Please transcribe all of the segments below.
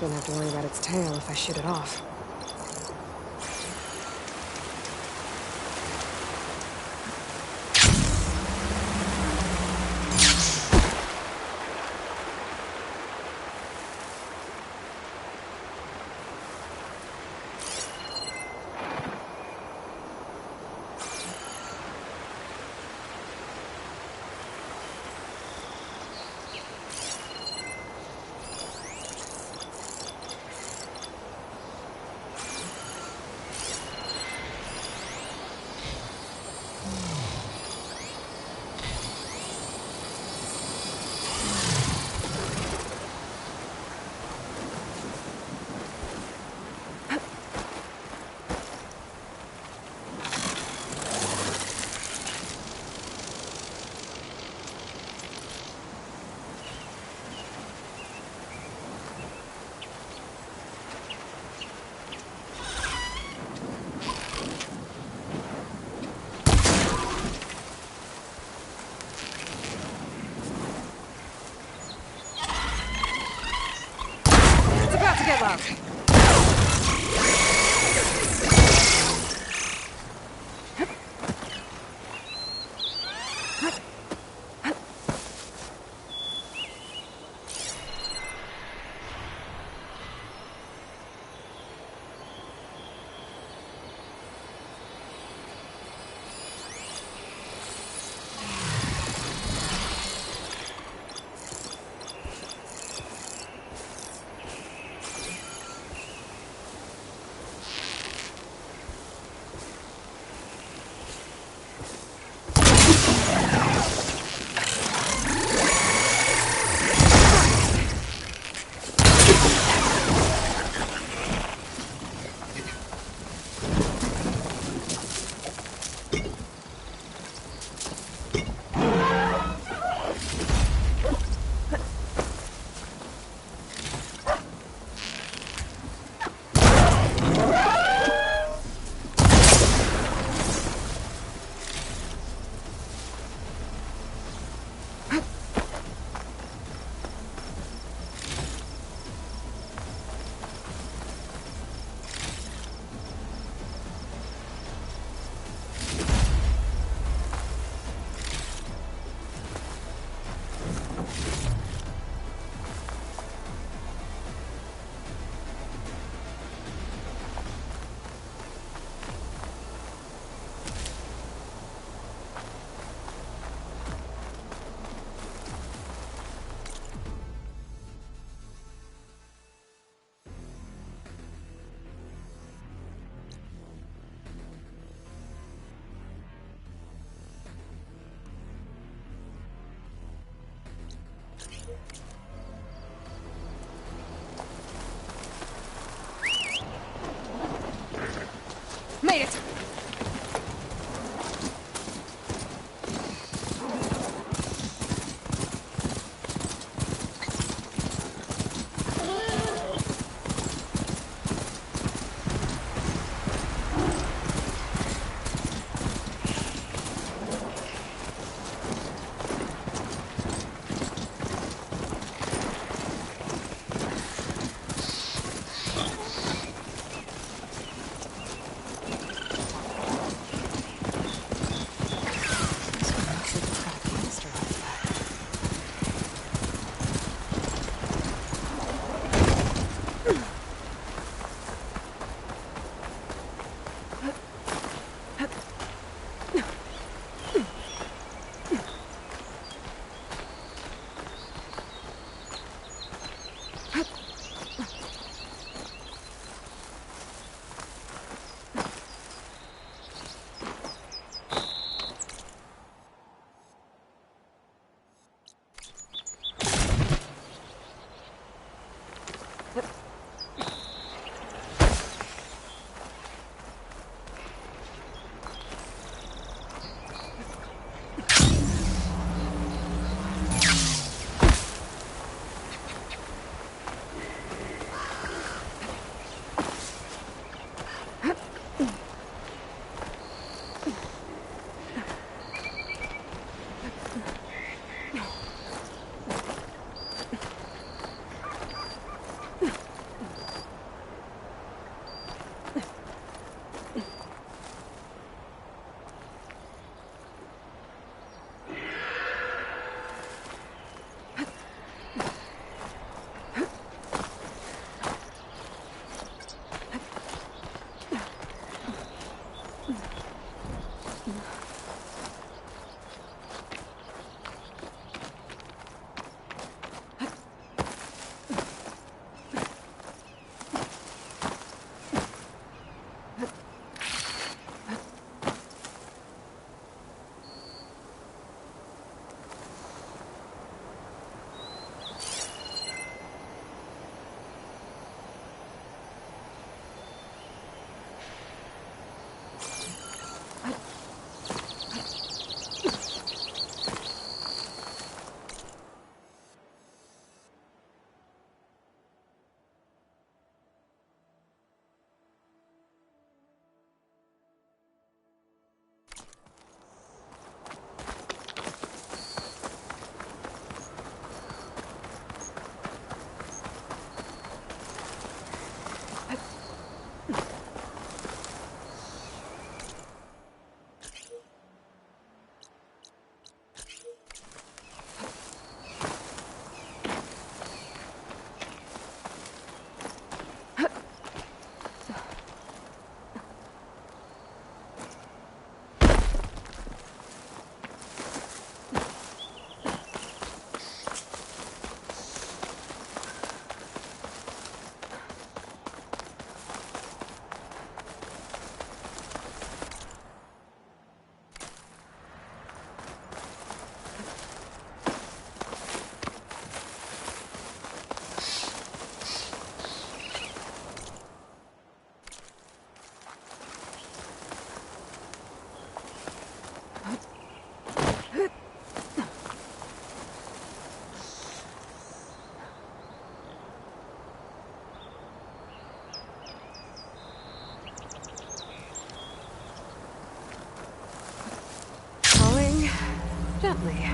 Won't have to worry about its tail if I shoot it off. It's about to get loud. Made it! Gently.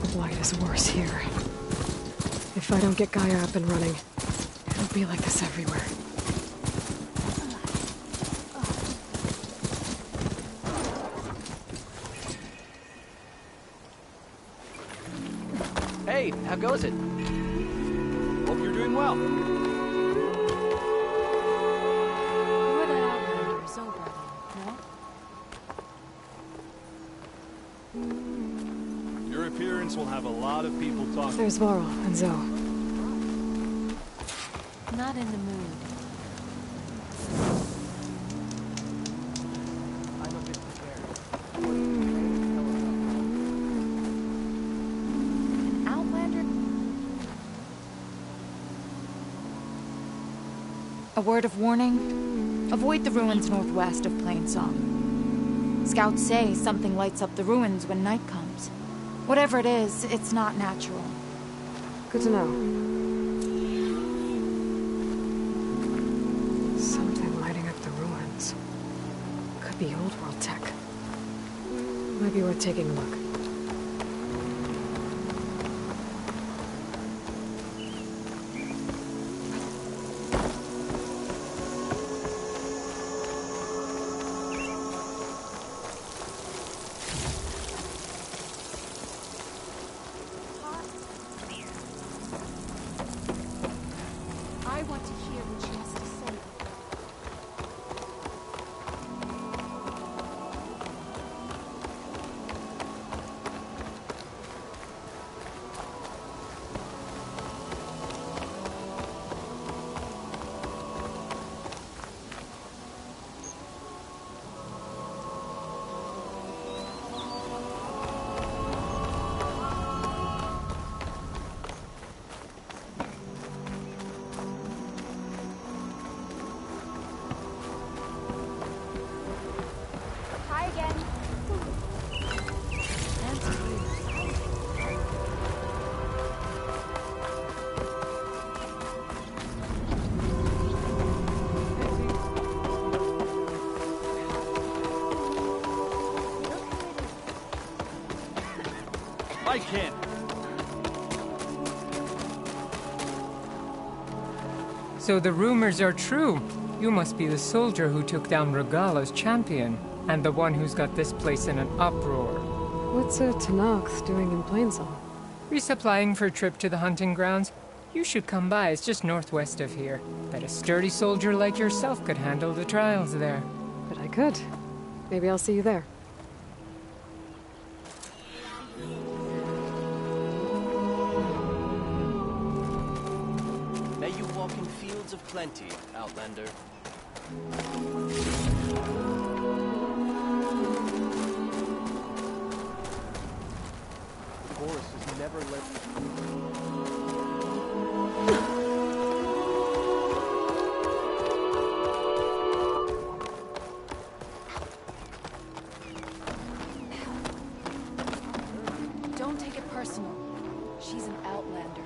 The blight is worse here. If I don't get Gaia up and running, it'll be like this everywhere. Hey, how goes it? Hope you're doing well. You're that outlander, Zobra, no? Your appearance will have a lot of people talking. There's Varl and Zoe. Not in the mood. I'm a bit prepared. An outlander? A word of warning. Avoid the ruins northwest of Plainsong. Scouts say something lights up the ruins when night comes. Whatever it is, it's not natural. Good to know. Something lighting up the ruins. Could be old world tech. Might be worth taking a look. I want to hear what she has to say. Hi again. I can't. So the rumors are true. You must be the soldier who took down Regala's champion, and the one who's got this place in an uproar. What's a Tenakth doing in Plainsong? Resupplying for a trip to the hunting grounds. You should come by, it's just northwest of here. Bet a sturdy soldier like yourself could handle the trials there. But I could. Maybe I'll see you there. May you walk in fields of plenty, Outlander. Boris has never let... Don't take it personal. She's an outlander.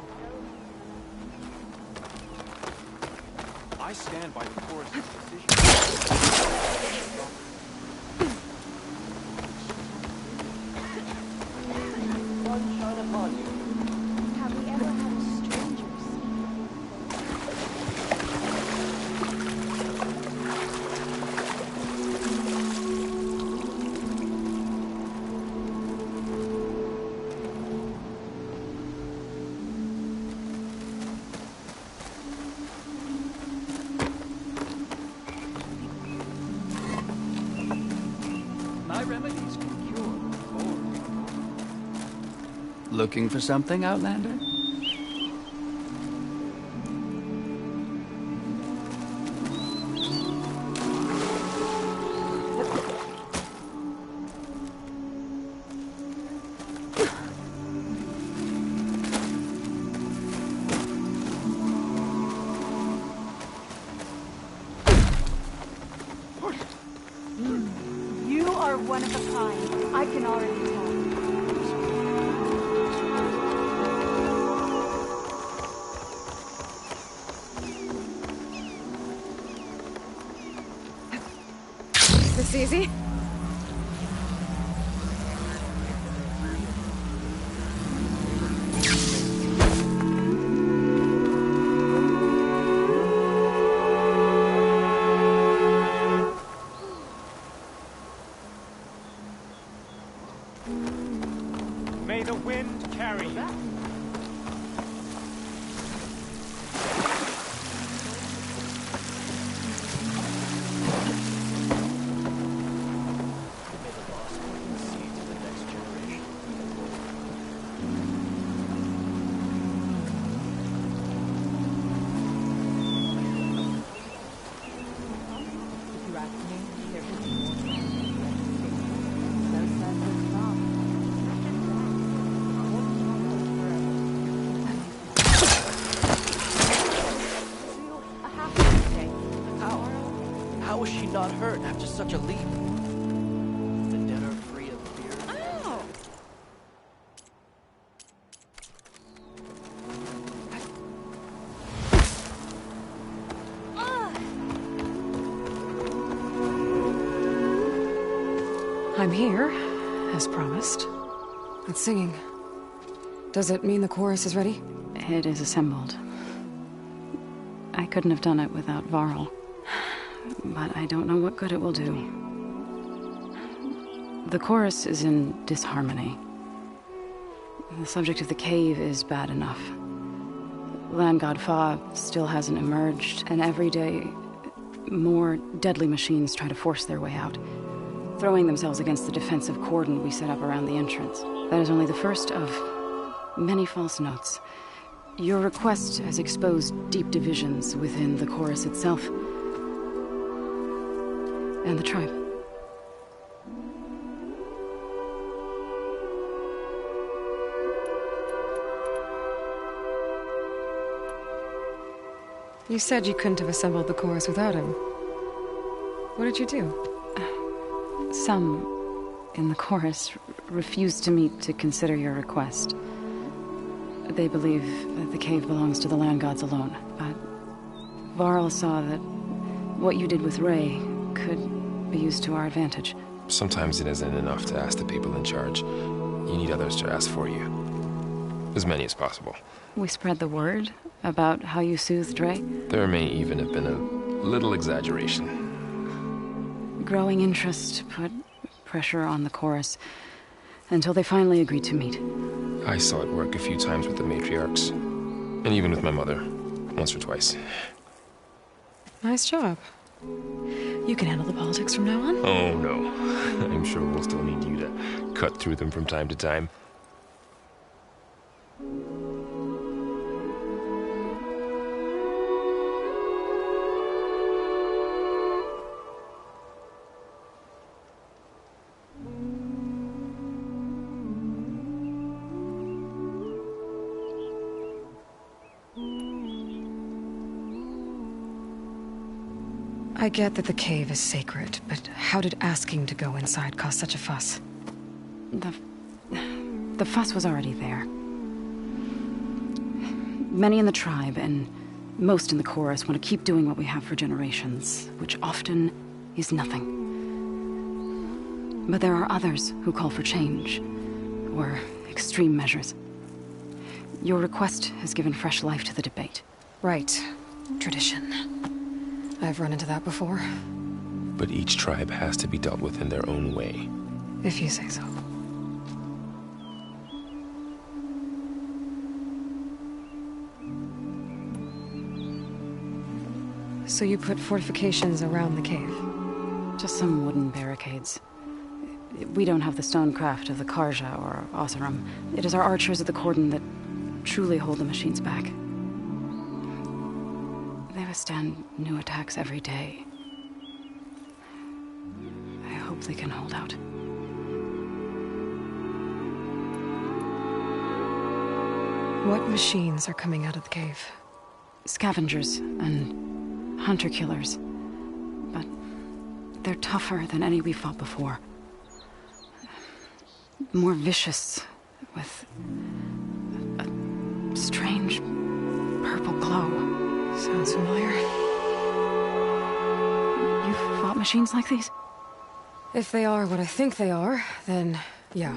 I stand by the chorus's decision. Sun shine upon you. Have we ever had strangers? My remedies can cure boredom. Looking for something, Outlander? You are one of a kind. I can already tell. This easy? May the wind carry you. May the lost one see to the next generation. How was she not hurt after such a leap? The dead are free of fear. Oh! I'm here, as promised. It's singing. Does it mean the chorus is ready? It is assembled. I couldn't have done it without Varl. But I don't know what good it will do. The chorus is in disharmony. The subject of the cave is bad enough. Land God Fa still hasn't emerged, and every day more deadly machines try to force their way out, throwing themselves against the defensive cordon we set up around the entrance. That is only the first of many false notes. Your request has exposed deep divisions within the chorus itself and the tribe. You said you couldn't have assembled the chorus without him. What did you do? Some in the chorus refused to meet to consider your request. They believe that the cave belongs to the land gods alone, but Varl saw that what you did with Ray could be used to our advantage. Sometimes it isn't enough to ask the people in charge. You need others to ask for you. As many as possible. We spread the word about how you soothed Ray. There may even have been a little exaggeration. Growing interest put pressure on the chorus, until they finally agreed to meet. I saw it work a few times with the matriarchs. And even with my mother. Once or twice. Nice job. You can handle the politics from now on? Oh, no. I'm sure we'll still need you to cut through them from time to time. I get that the cave is sacred, but how did asking to go inside cause such a fuss? The fuss was already there. Many in the tribe, and most in the chorus, want to keep doing what we have for generations, which often is nothing. But there are others who call for change, or extreme measures. Your request has given fresh life to the debate. Right. Tradition. I've run into that before. But each tribe has to be dealt with in their own way. If you say so. So you put fortifications around the cave? Just some wooden barricades. We don't have the stonecraft of the Karja or Oseram. It is our archers at the cordon that truly hold the machines back. They withstand new attacks every day. I hope they can hold out. What machines are coming out of the cave? Scavengers and hunter-killers. But they're tougher than any we fought before. More vicious, with a strange purple glow. Sounds familiar. You've fought machines like these? If they are what I think they are, then yeah.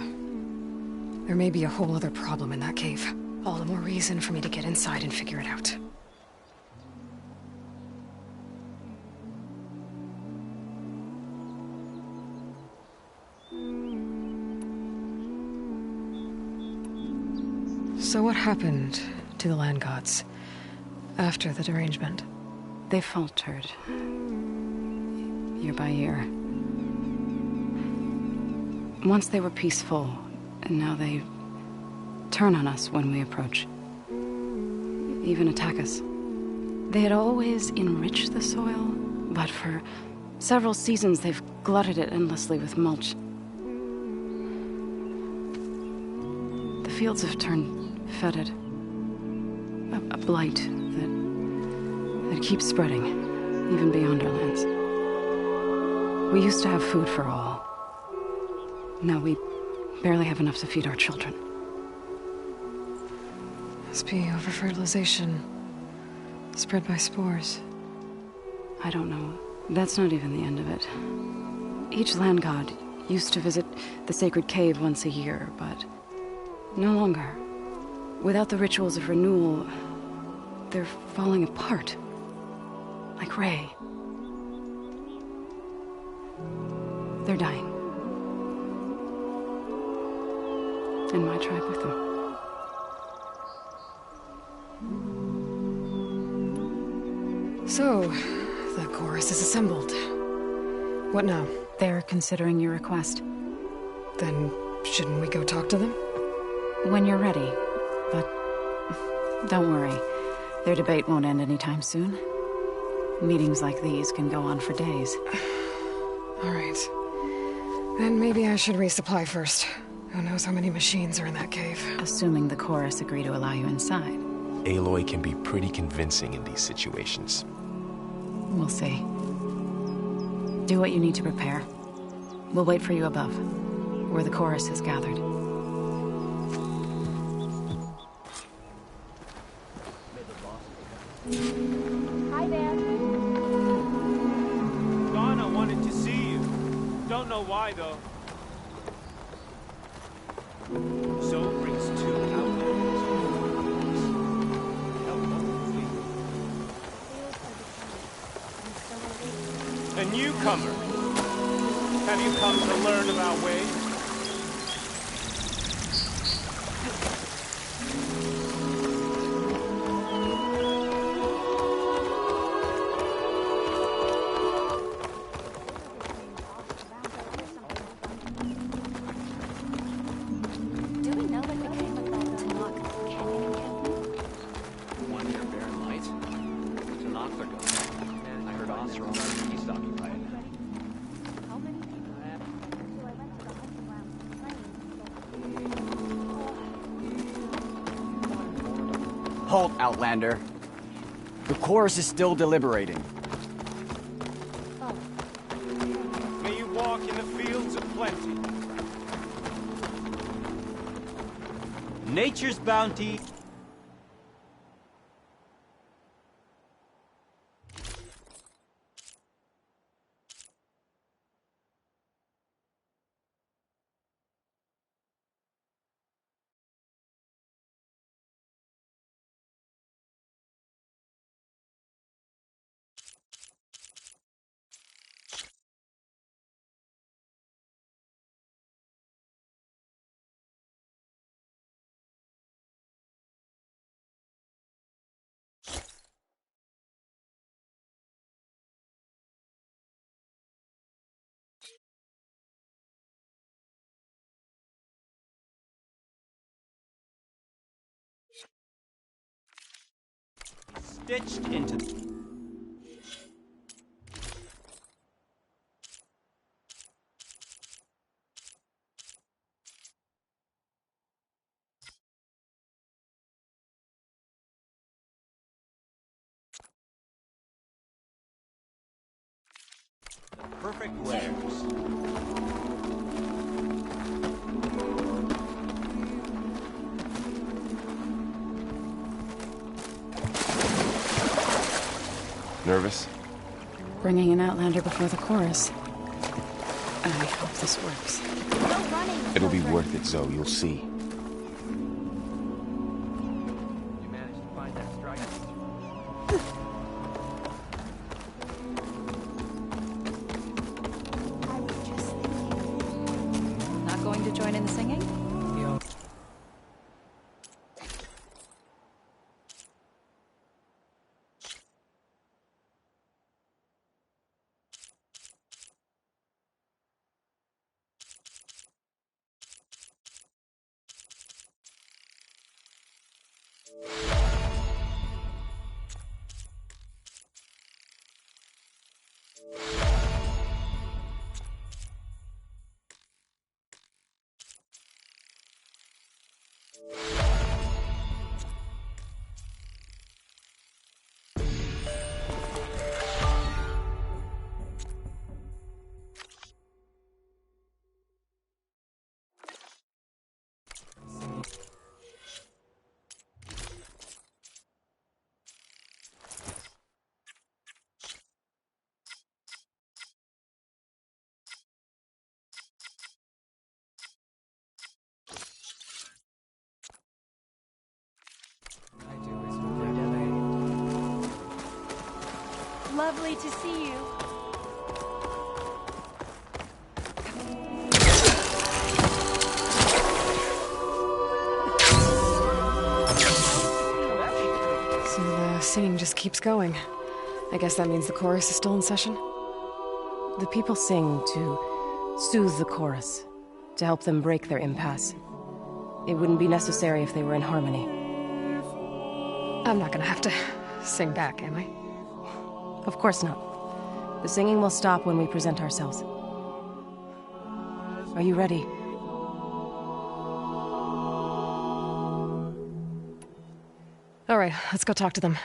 There may be a whole other problem in that cave. All the more reason for me to get inside and figure it out. So what happened to the land gods after the derangement? They faltered. Year by year. Once they were peaceful, and now they turn on us when we approach. Even attack us. They had always enriched the soil, but for several seasons they've glutted it endlessly with mulch. The fields have turned fetid. A blight that keeps spreading, even beyond our lands. We used to have food for all. Now we barely have enough to feed our children. Must be over-fertilization. Spread by spores. I don't know. That's not even the end of it. Each land god used to visit the sacred cave once a year, but no longer. Without the rituals of renewal, they're falling apart. Like Ray. They're dying. And my tribe with them. So, the chorus is assembled. What now? They're considering your request. Then, shouldn't we go talk to them? When you're ready. But don't worry. Their debate won't end anytime soon. Meetings like these can go on for days. All right. Then maybe I should resupply first. Who knows how many machines are in that cave? Assuming the chorus agree to allow you inside. Aloy can be pretty convincing in these situations. We'll see. Do what you need to prepare. We'll wait for you above, where the chorus is gathered. Hi there. Donna wanted to see you. Don't know why, though. So brings two outlaws. A newcomer. Have you come to learn about ways? Noxergo. I heard Oseram East occupied. How many people have? So I went to the hunting grounds playing. Halt, Outlander. The chorus is still deliberating. May you walk in the fields of plenty. Nature's bounty. Stitched into perfect wares. Nervous? Bringing an Outlander before the chorus. I hope this works. No running. It'll be worth it, Zoe. You'll see. You managed to find that strike. I was just thinking. Not going to join in the singing? Lovely to see you. So the singing just keeps going. I guess that means the chorus is still in session? The people sing to soothe the chorus, to help them break their impasse. It wouldn't be necessary if they were in harmony. I'm not gonna have to sing back, am I? Of course not. The singing will stop when we present ourselves. Are you ready? All right, let's go talk to them.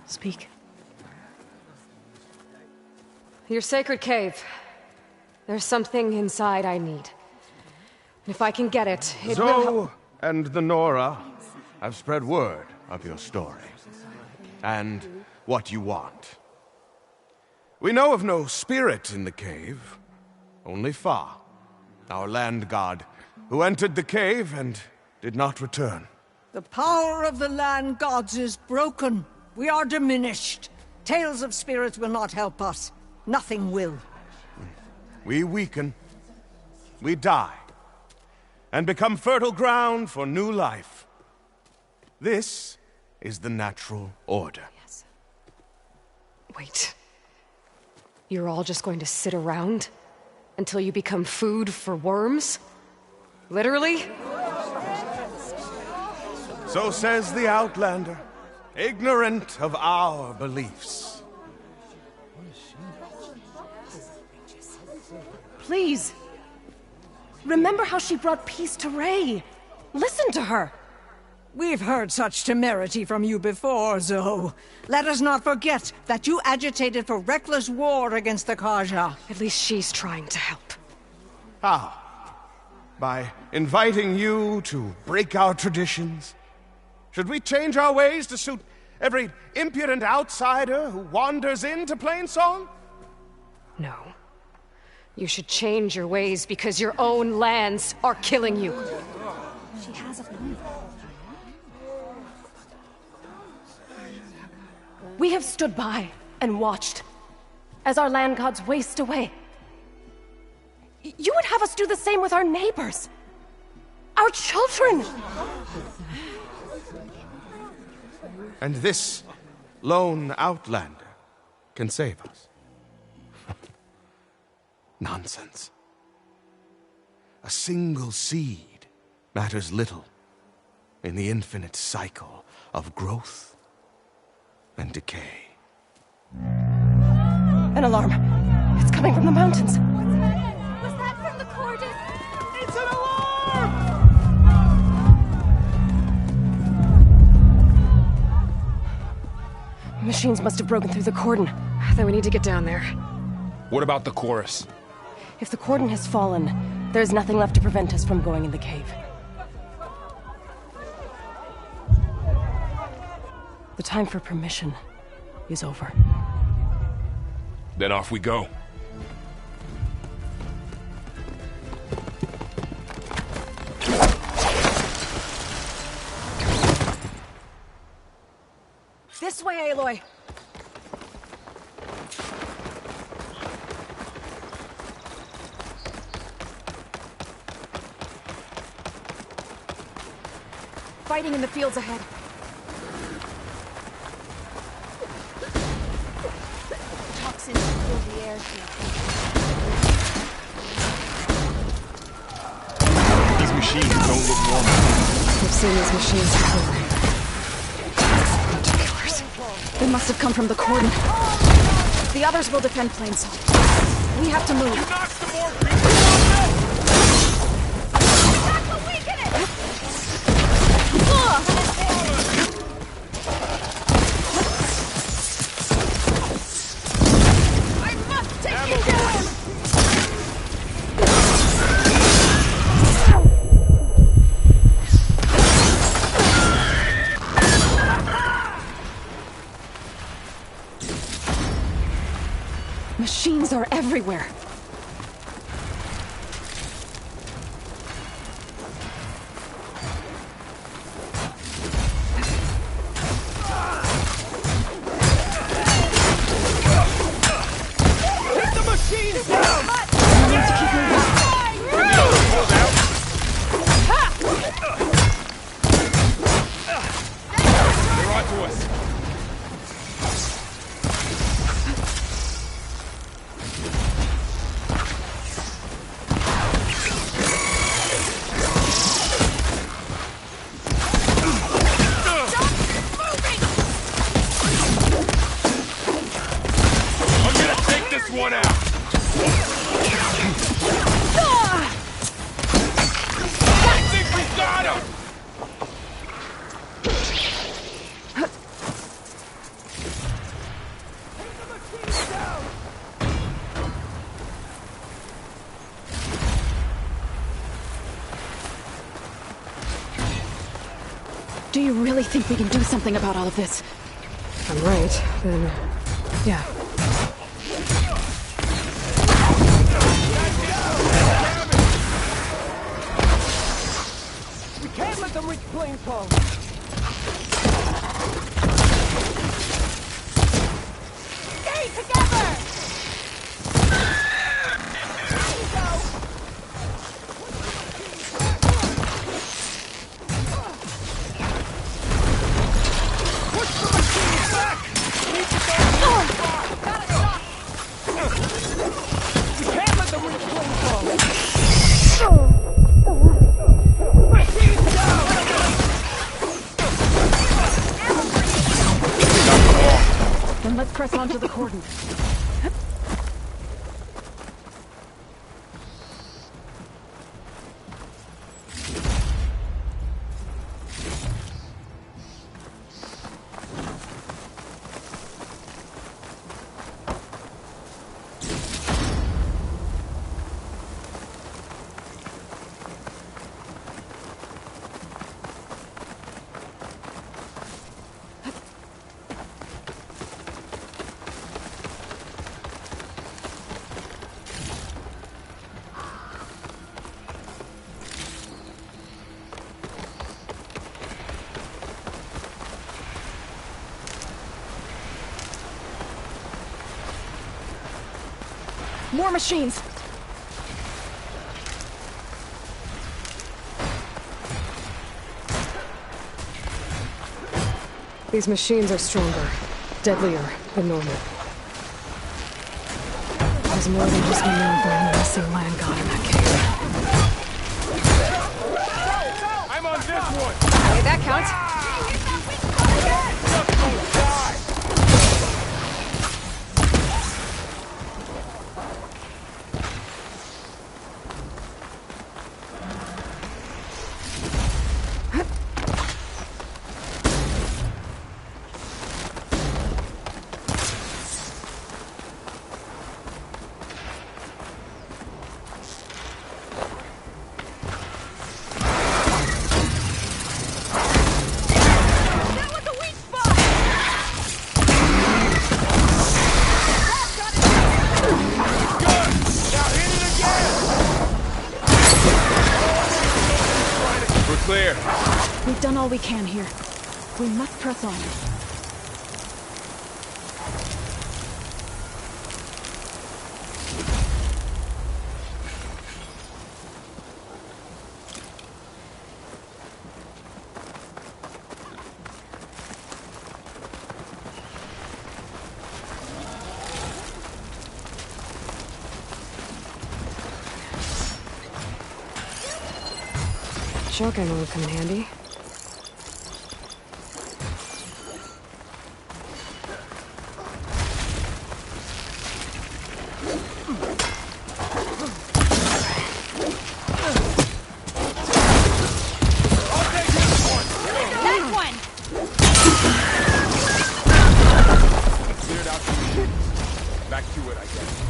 Speak. Your sacred cave. There's something inside I need. And if I can get it, it will Zoe and the Nora have spread word of your story. And what you want. We know of no spirit in the cave, only Fa, our land god, who entered the cave and did not return. The power of the land gods is broken. We are diminished. Tales of spirits will not help us. Nothing will. We weaken, we die, and become fertile ground for new life. This is the natural order. Yes. Wait. You're all just going to sit around until you become food for worms? Literally? So says the Outlander, ignorant of our beliefs. Please. Remember how she brought peace to Ray. Listen to her. We've heard such temerity from you before, Zoe. Let us not forget that you agitated for reckless war against the Kaja. At least she's trying to help. How? By inviting you to break our traditions? Should we change our ways to suit every impudent outsider who wanders into Plainsong? No. You should change your ways because your own lands are killing you. She has a point. We have stood by and watched as our land gods waste away. You would have us do the same with our neighbors, our children. And this lone outlander can save us. Nonsense. A single seed matters little in the infinite cycle of growth and decay. An alarm. It's coming from the mountains. Was that from the Cordon? It's an alarm! Machines must have broken through the cordon. Then we need to get down there. What about the chorus? If the cordon has fallen, there's nothing left to prevent us from going in the cave. The time for permission is over. Then off we go. This way, Aloy! Fighting in the fields ahead. Toxins fill the air here. These machines don't look normal. We've seen these machines before. Killers. They must have come from the cordon. The others will defend Plainsong. We have to move. You knocked some more people off That will weaken it! I must take you down! Machines are everywhere. One out. I think we got him. Do you really think we can do something about all of this? If I'm right, then... yeah. plainclothes! Stay together! Then let's press on to the cordon. More machines! These machines are stronger, deadlier than normal. There's more than just one known for a menacing land god in that cave. I'm on this one! Okay, that counts. Clear. We've done all we can here. We must press on. Shotgun will come in handy. Cleared out the lead. Back to it, I guess.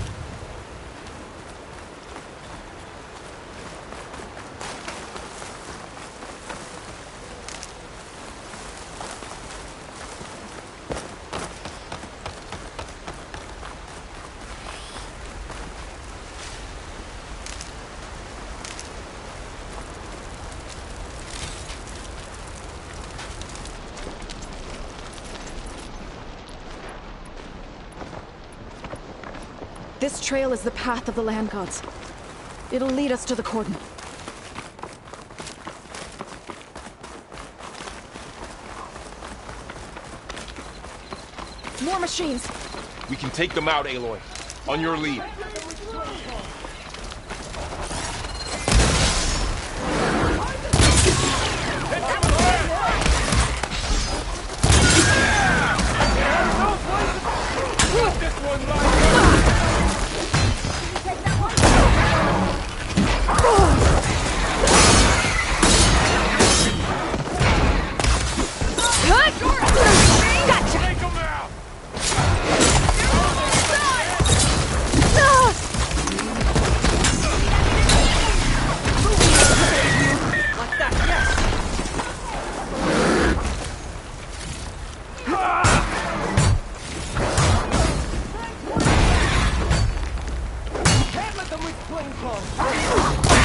This trail is the path of the land gods. It'll lead us to the cordon. More machines! We can take them out, Aloy. On your lead.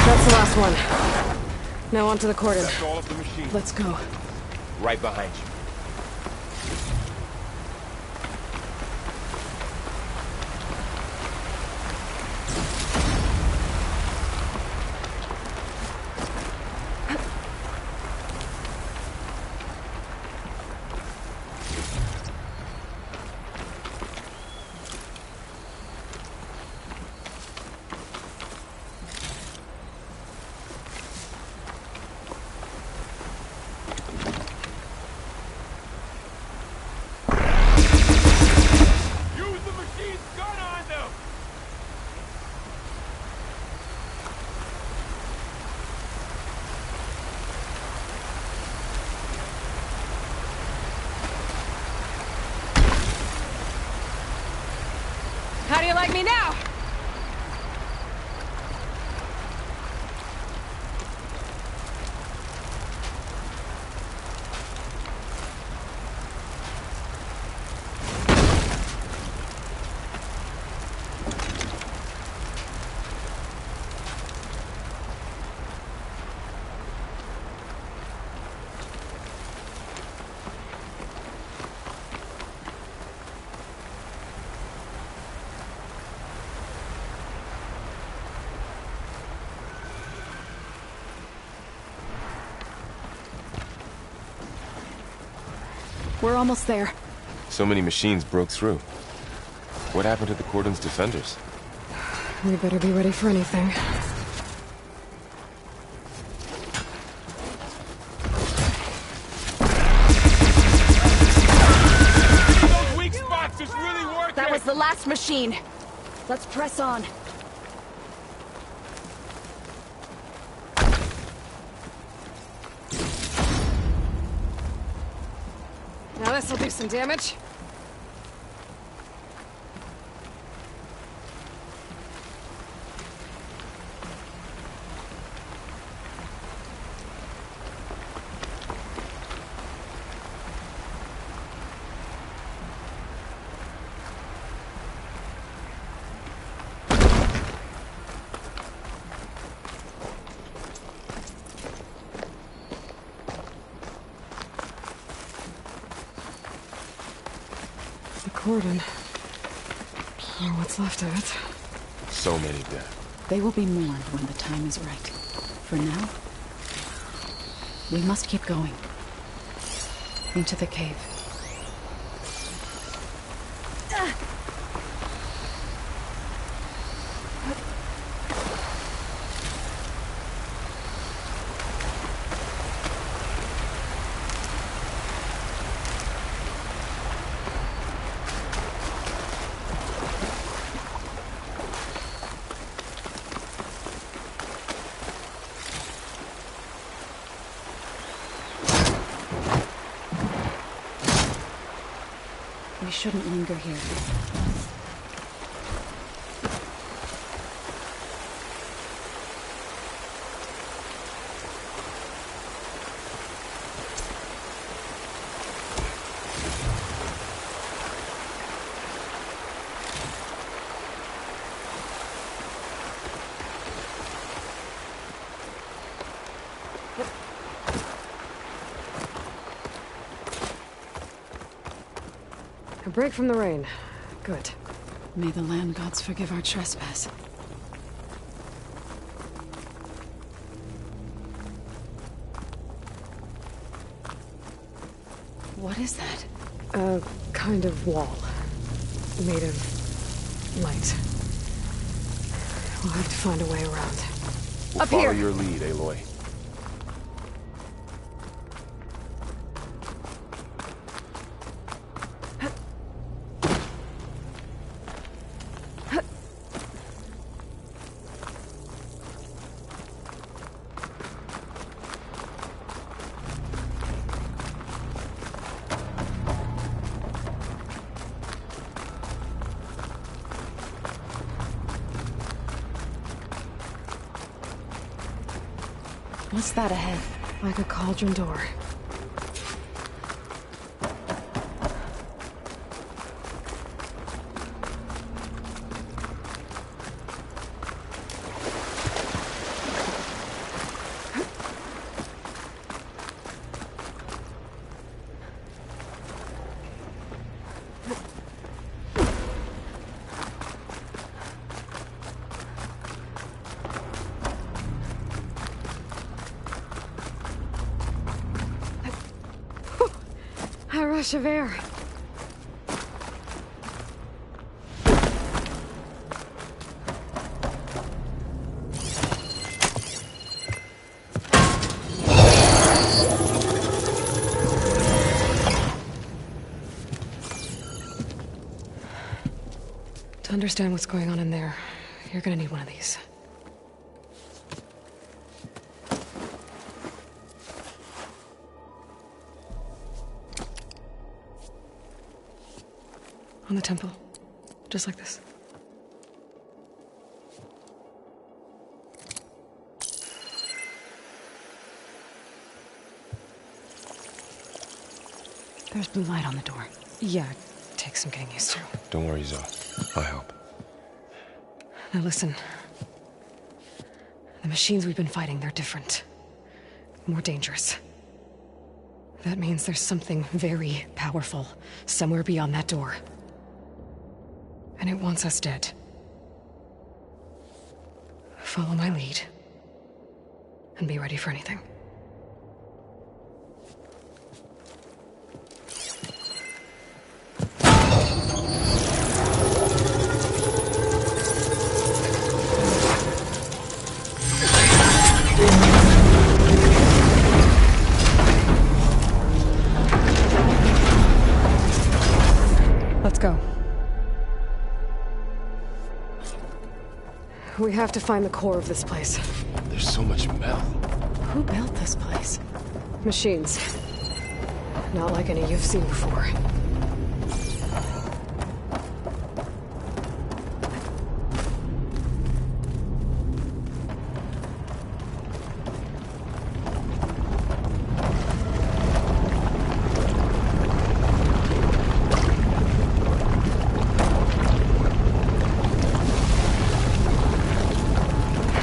That's the last one. Now onto the cordon. That's all of the machine. Let's go. Right behind you. How do you like me now? We're almost there. So many machines broke through. What happened to the cordon's defenders? We better be ready for anything. Those weak spots is really working! That was the last machine. Let's press on. Now this'll do some damage. Cordon. Or what's left of it. So many dead. They will be mourned when the time is right. For now, we must keep going. Into the cave. We shouldn't linger here. A break from the rain. Good. May the land gods forgive our trespass. What is that? A kind of wall. Made of light. We'll have to find a way around. We'll Up follow here! your lead, Aloy. What's that ahead? Like a cauldron door. fresh of air. To understand what's going on in there, you're gonna need one of these. On the temple. Just like this. There's blue light on the door. Yeah, it takes some getting used to. Don't worry, Zoe. I'll help. Now listen. The machines we've been fighting, they're different. More dangerous. That means there's something very powerful somewhere beyond that door. And it wants us dead. Follow my lead. And be ready for anything. Let's go. We have to find the core of this place. There's so much metal. Who built this place? Machines. Not like any you've seen before.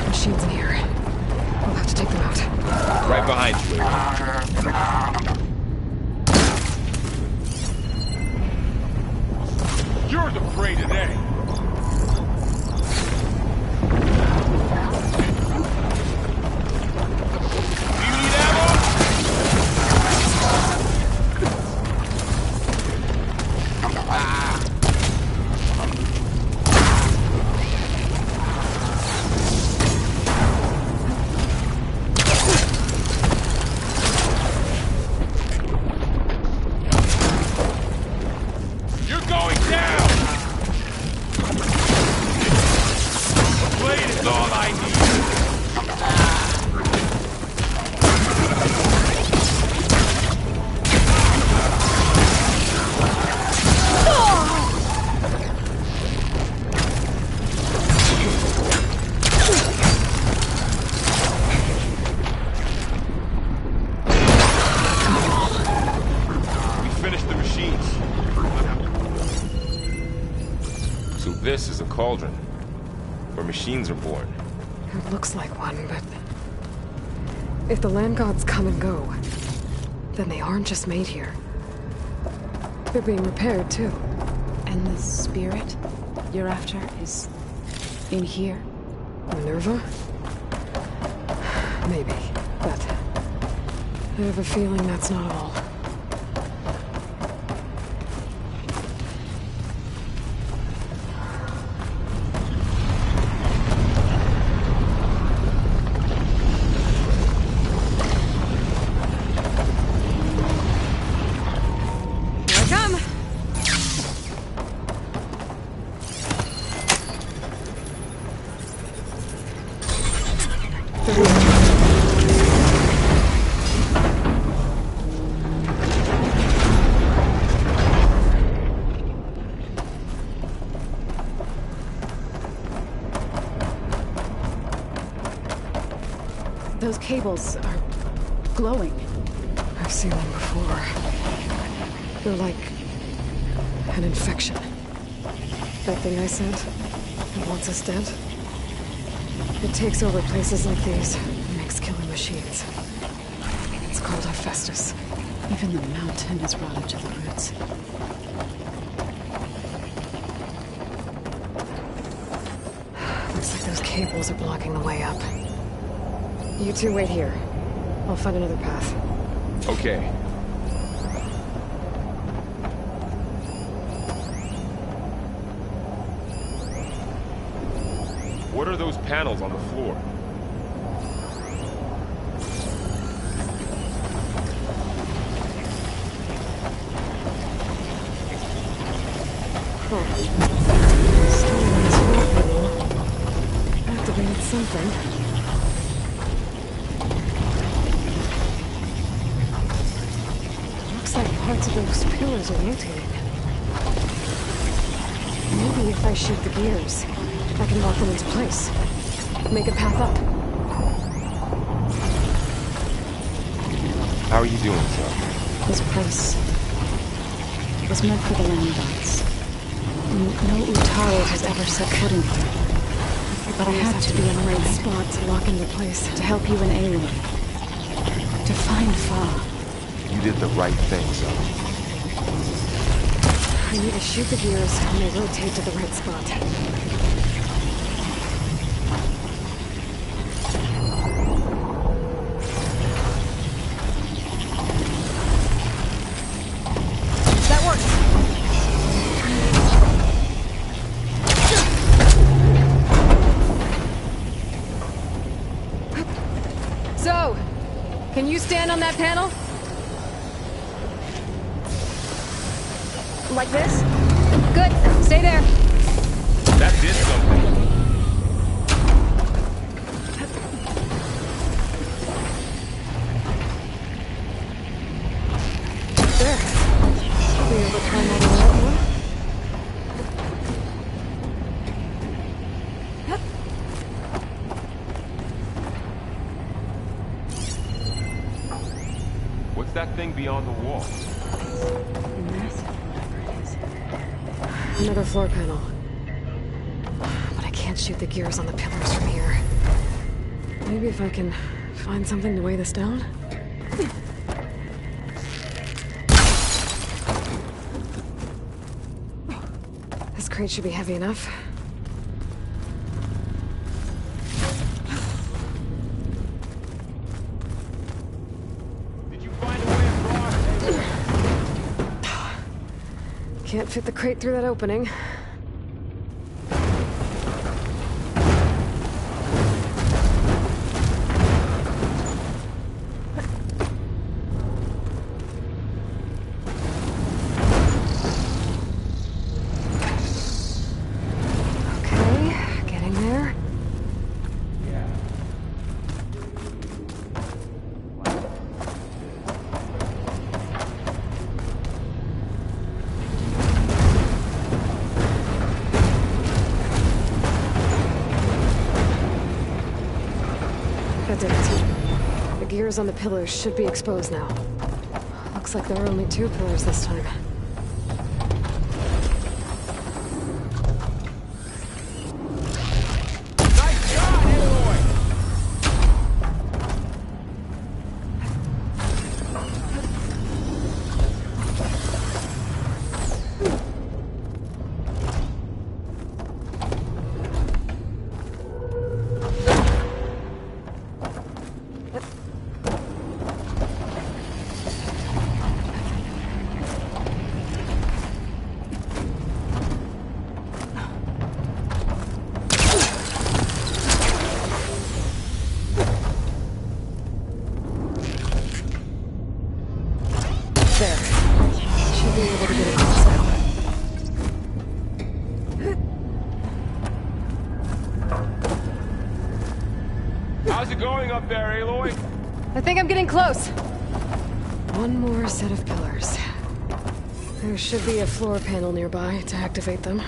Machines in here. We'll have to take them out. Right behind you. You're the prey today. Do you need You're going down! A blade is all I need. We finished the machines. So this is a cauldron, where machines are born. It looks like one, but... if the land gods come and go, then they aren't just made here. They're being repaired, too. And the spirit you're after is in here? Minerva? Maybe, but... I have a feeling that's not all. Here I come! Those cables are glowing. I've seen them before. They're like... an infection. That thing I said, it wants us dead. It takes over places like these and makes killing machines. It's called Hephaestus. Even the mountain is rotted to the roots. Looks like those cables are blocking the way up. You two wait here. I'll find another path. Okay. those panels on the floor. Activated something. Looks like parts of those pillars are rotating. Maybe if I shoot the gears, I can lock them into place. Make a path up. How are you doing, so? This place was meant for the land gods. No Utaro has ever set foot in here. But I had to be in the right spot to lock into place, to help you and Aloy. To find Fa. You did the right thing, so. I need to shoot the gears and they rotate to the right spot. That works. So, can you stand on that panel? Like this? Good. Stay there. That did something. There. Should be able to climb all the way up more. What's that thing beyond the wall? Another floor panel. But I can't shoot the gears on the pillars from here. Maybe if I can find something to weigh this down? This crate should be heavy enough. Did you find a way across? Can't fit the crate through that opening. Okay, getting there. That did it. The gears on the pillars should be exposed now. Looks like there were only 2 pillars this time. Nice shot, Aloy! There. Should be able to get across now. How's it going up there, Aloy? I think I'm getting close. One more set of pillars. There should be a floor panel nearby to activate them.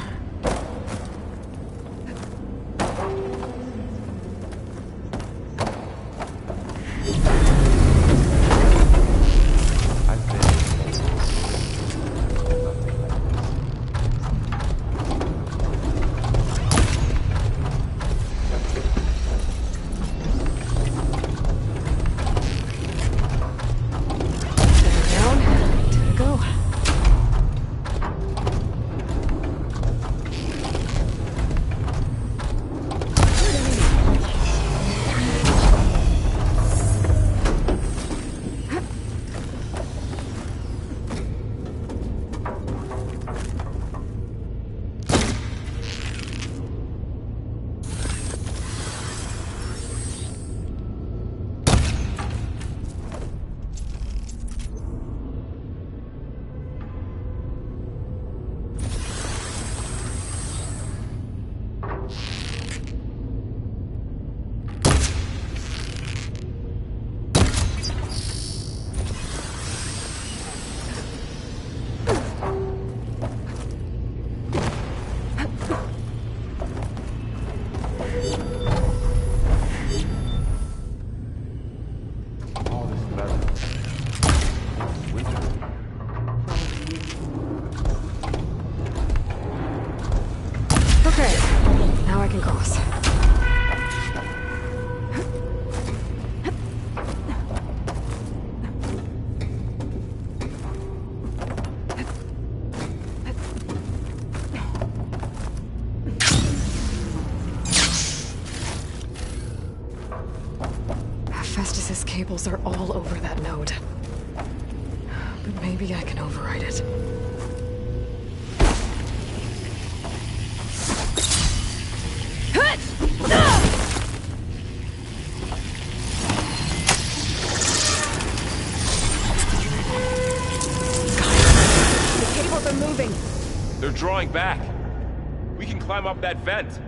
Hephaestus's cables are all over that node. But maybe I can override it. They're drawing back. We can climb up that vent.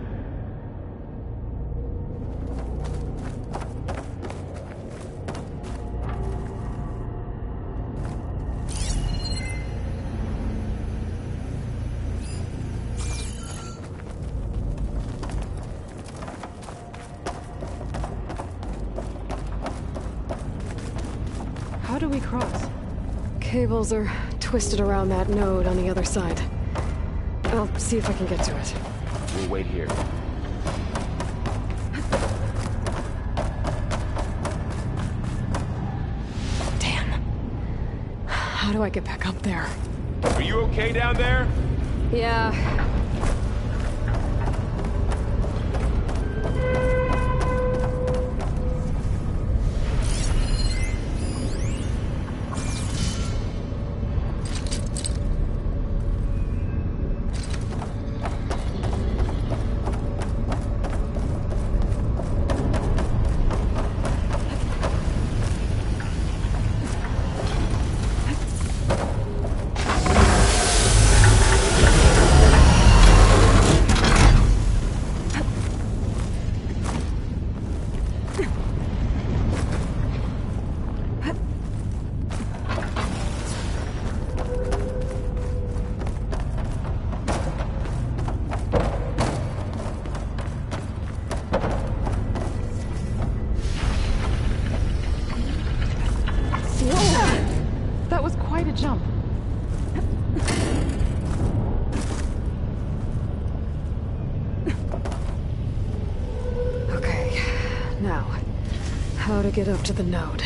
How do we cross? Cables are twisted around that node on the other side. I'll see if I can get to it. We'll wait here. Damn. How do I get back up there? Are you okay down there? Yeah. Jump. Okay, now, how to get up to the node?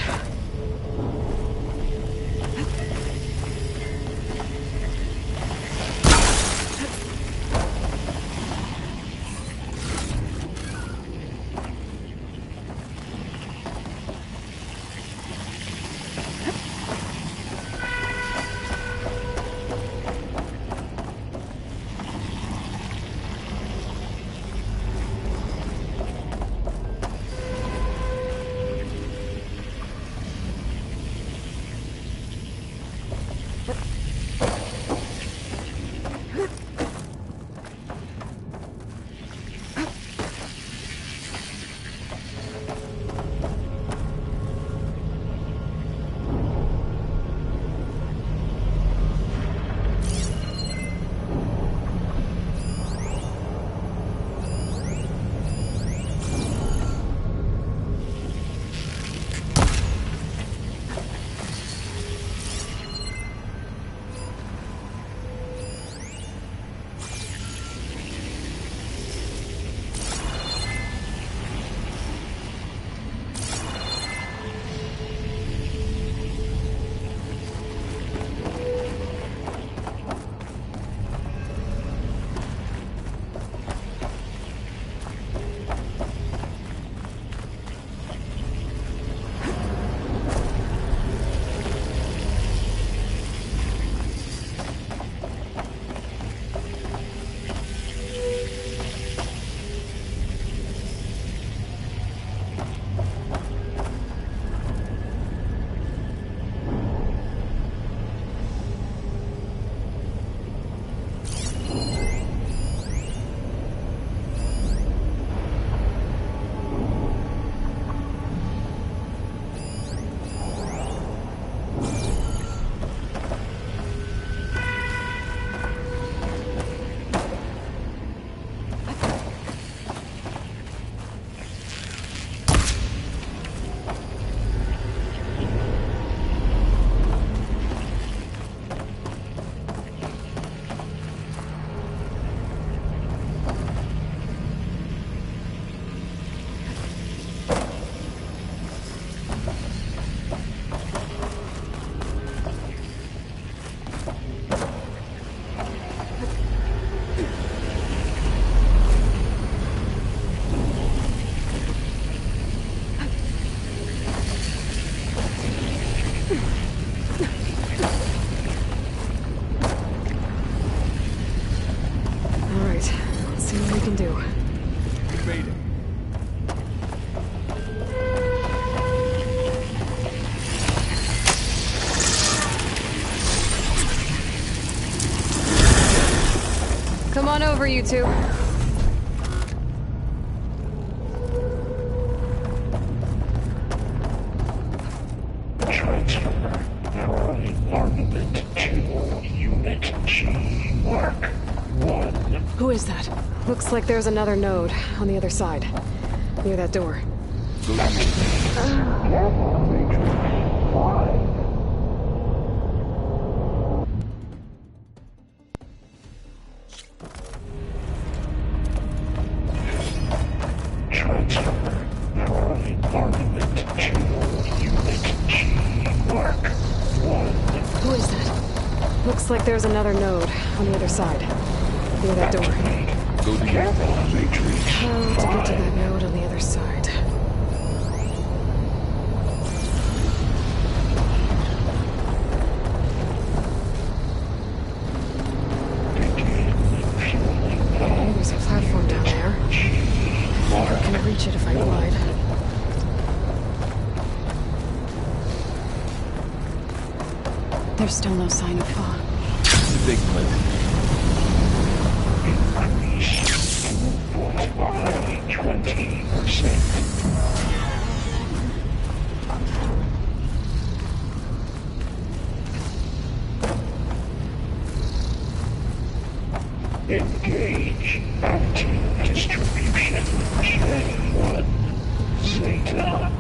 you two. Transfer narrowing armament to Unit G. Mark 1. Who is that? Looks like there's another node on the other side, near that door. Transfer narrowing armament to Unit G. Mark 1. Who is that? Looks like there's another node on the other side, near that door. Go to Matrix. How to get to that node on the other side? Oh, there's a platform down there. I can reach it if I glide. There's still no sign of fog. The big blip. By 20%. Engage anti-distribution J1 Zeta.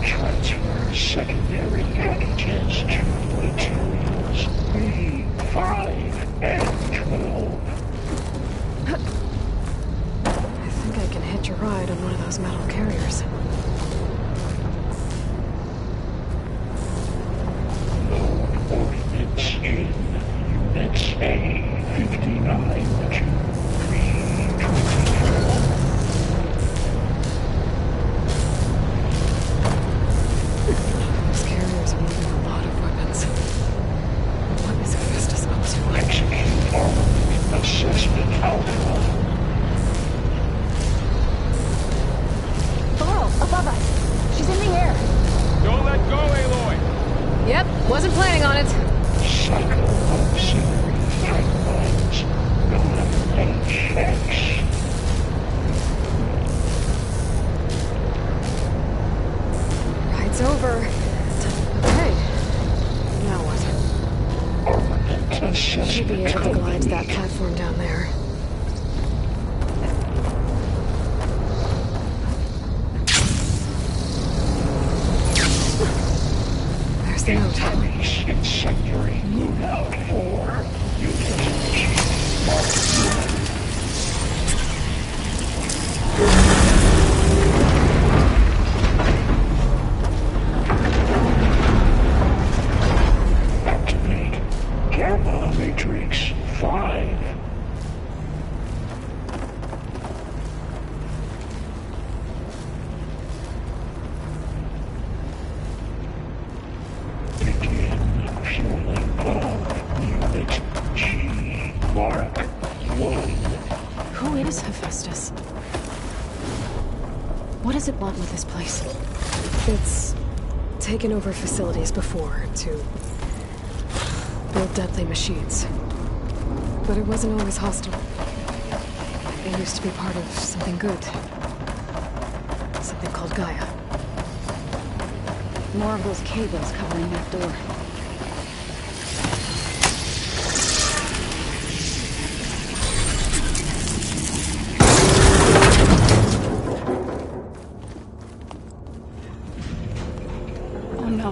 Transfer secondary packages to materials B5 and 12. I think I can hitch a ride on one of those metal carriers. Ordnance in Units A59 to B24. Those carriers are moving a lot of weapons. What is Hephaestus supposed to like? Execute armament assessment alpha. Varl, above us. She's in the air. Don't let go, Aloy! Yep, wasn't planning on it. Cycle auxiliary pipelines. Non-HX. Ride's over. Okay. Now what? Armament assessment Should be able to glide to that platform down there. There's the note. Increase incendiary loadout for Unit G. Mark 1. Activate Gamma Matrix 5. Begin fueling of Unit G. Mark 1. Who is Hephaestus? What does it want with this place? It's taken over facilities before to build deadly machines. But it wasn't always hostile. It used to be part of something good. Something called Gaia. More of those cables covering that door. Oh no.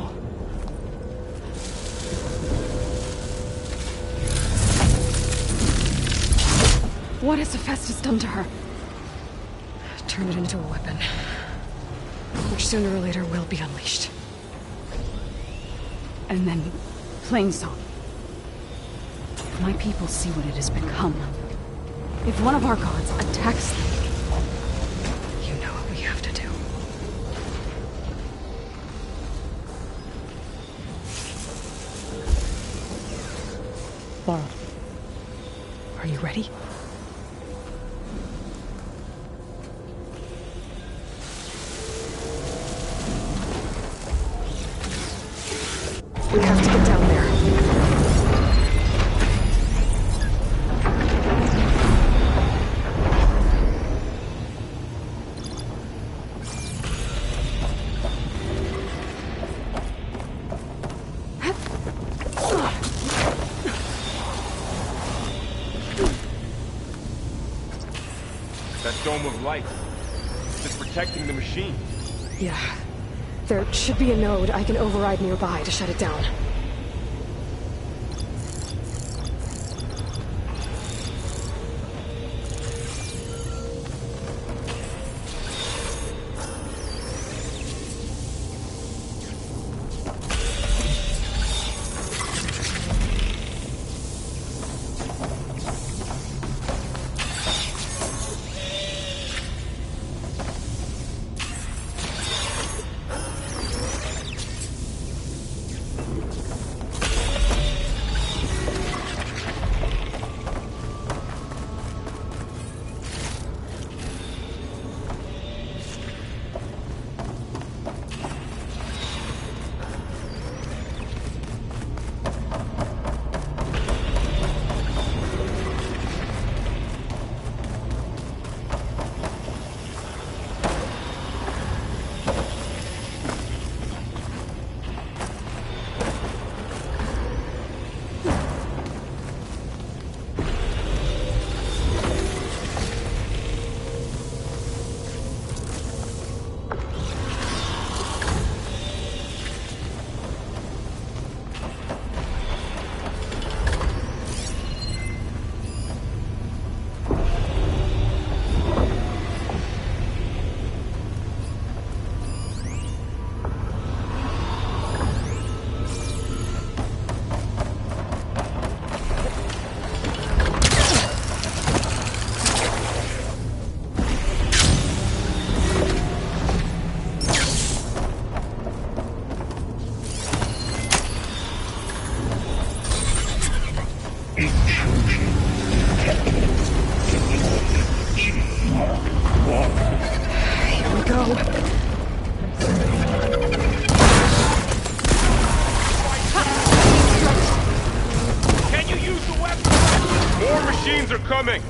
What has Hephaestus done to her? Turn it into a weapon. Which sooner or later will be unleashed. And then, Plainsong. If my people see what it has become, if one of our gods attacks them, you know what we have to do. Varl, are you ready? We have to get down there. That dome of light. It's protecting the machine. Yeah. There should be a node I can override nearby to shut it down. Can you use the weapon? More machines are coming.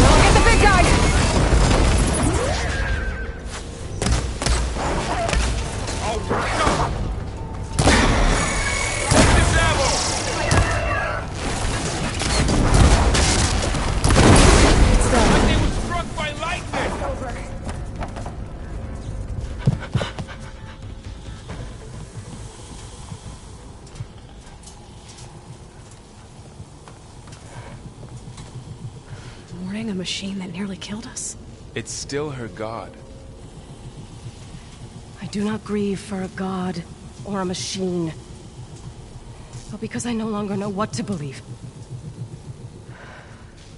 I'll get the big guy! Oh, no! Take this ammo! It's done. But they were struck by lightning! Over. Mourning a machine that nearly killed us? It's still her god. I do not grieve for a god or a machine, but because I no longer know what to believe.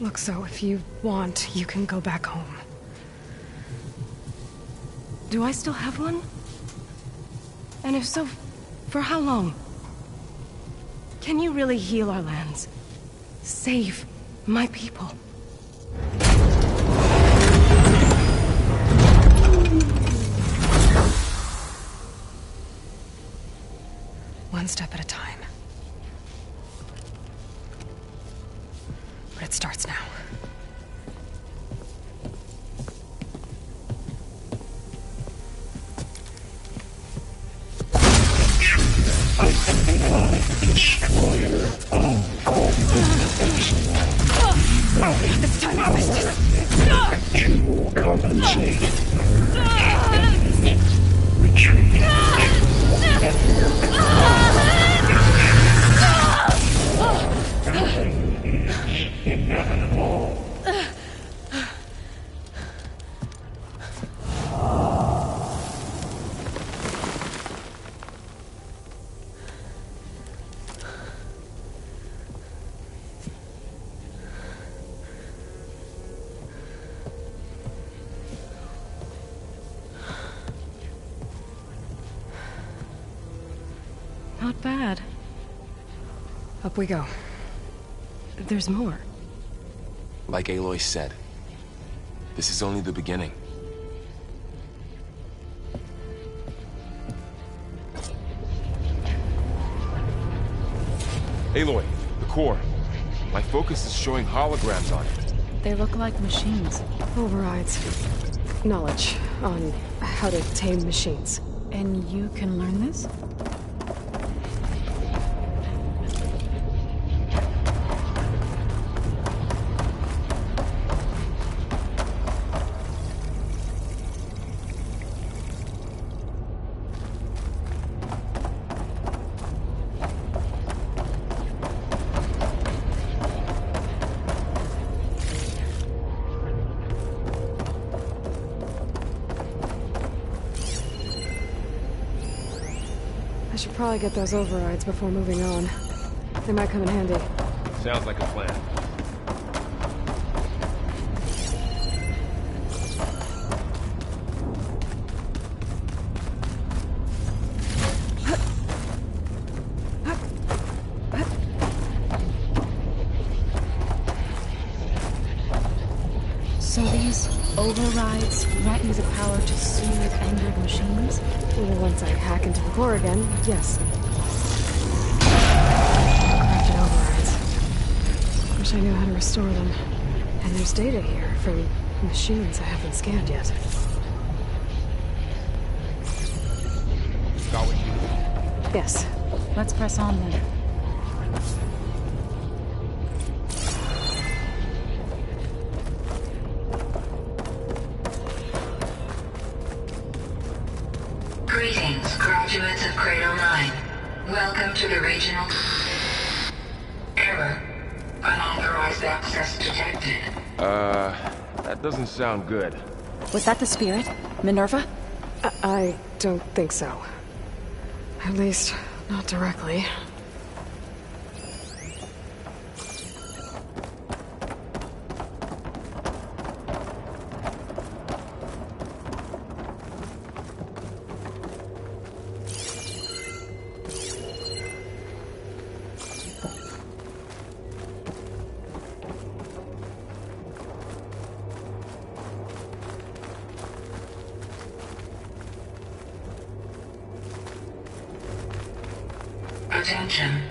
Look, so if you want, you can go back home. Do I still have one? And if so, for how long? Can you really heal our lands? Save my people? One step at a time. But it starts now. Destroyer of all This time I missed it. to compensate. Retreat. Nothing is inevitable. Not bad. Up we go. There's more. Like Aloy said, this is only the beginning. Aloy, the core. My focus is showing holograms on it. They look like machines. Overrides. Knowledge on how to tame machines. And you can learn this? I should probably get those overrides before moving on. They might come in handy. Sounds like a plan. So these overrides grant you the power to soothe angered machines? Well, once I hack into the core again, yes. Crafted overrides. Wish I knew how to restore them. And there's data here from machines I haven't scanned yet. Got what you need? Yes. Let's press on then. Greetings, graduates of Cradle 9. Welcome to the regional... Error. Unauthorized access detected. That doesn't sound good. Was that the spirit? Minerva? I don't think so. At least, not directly. Attention.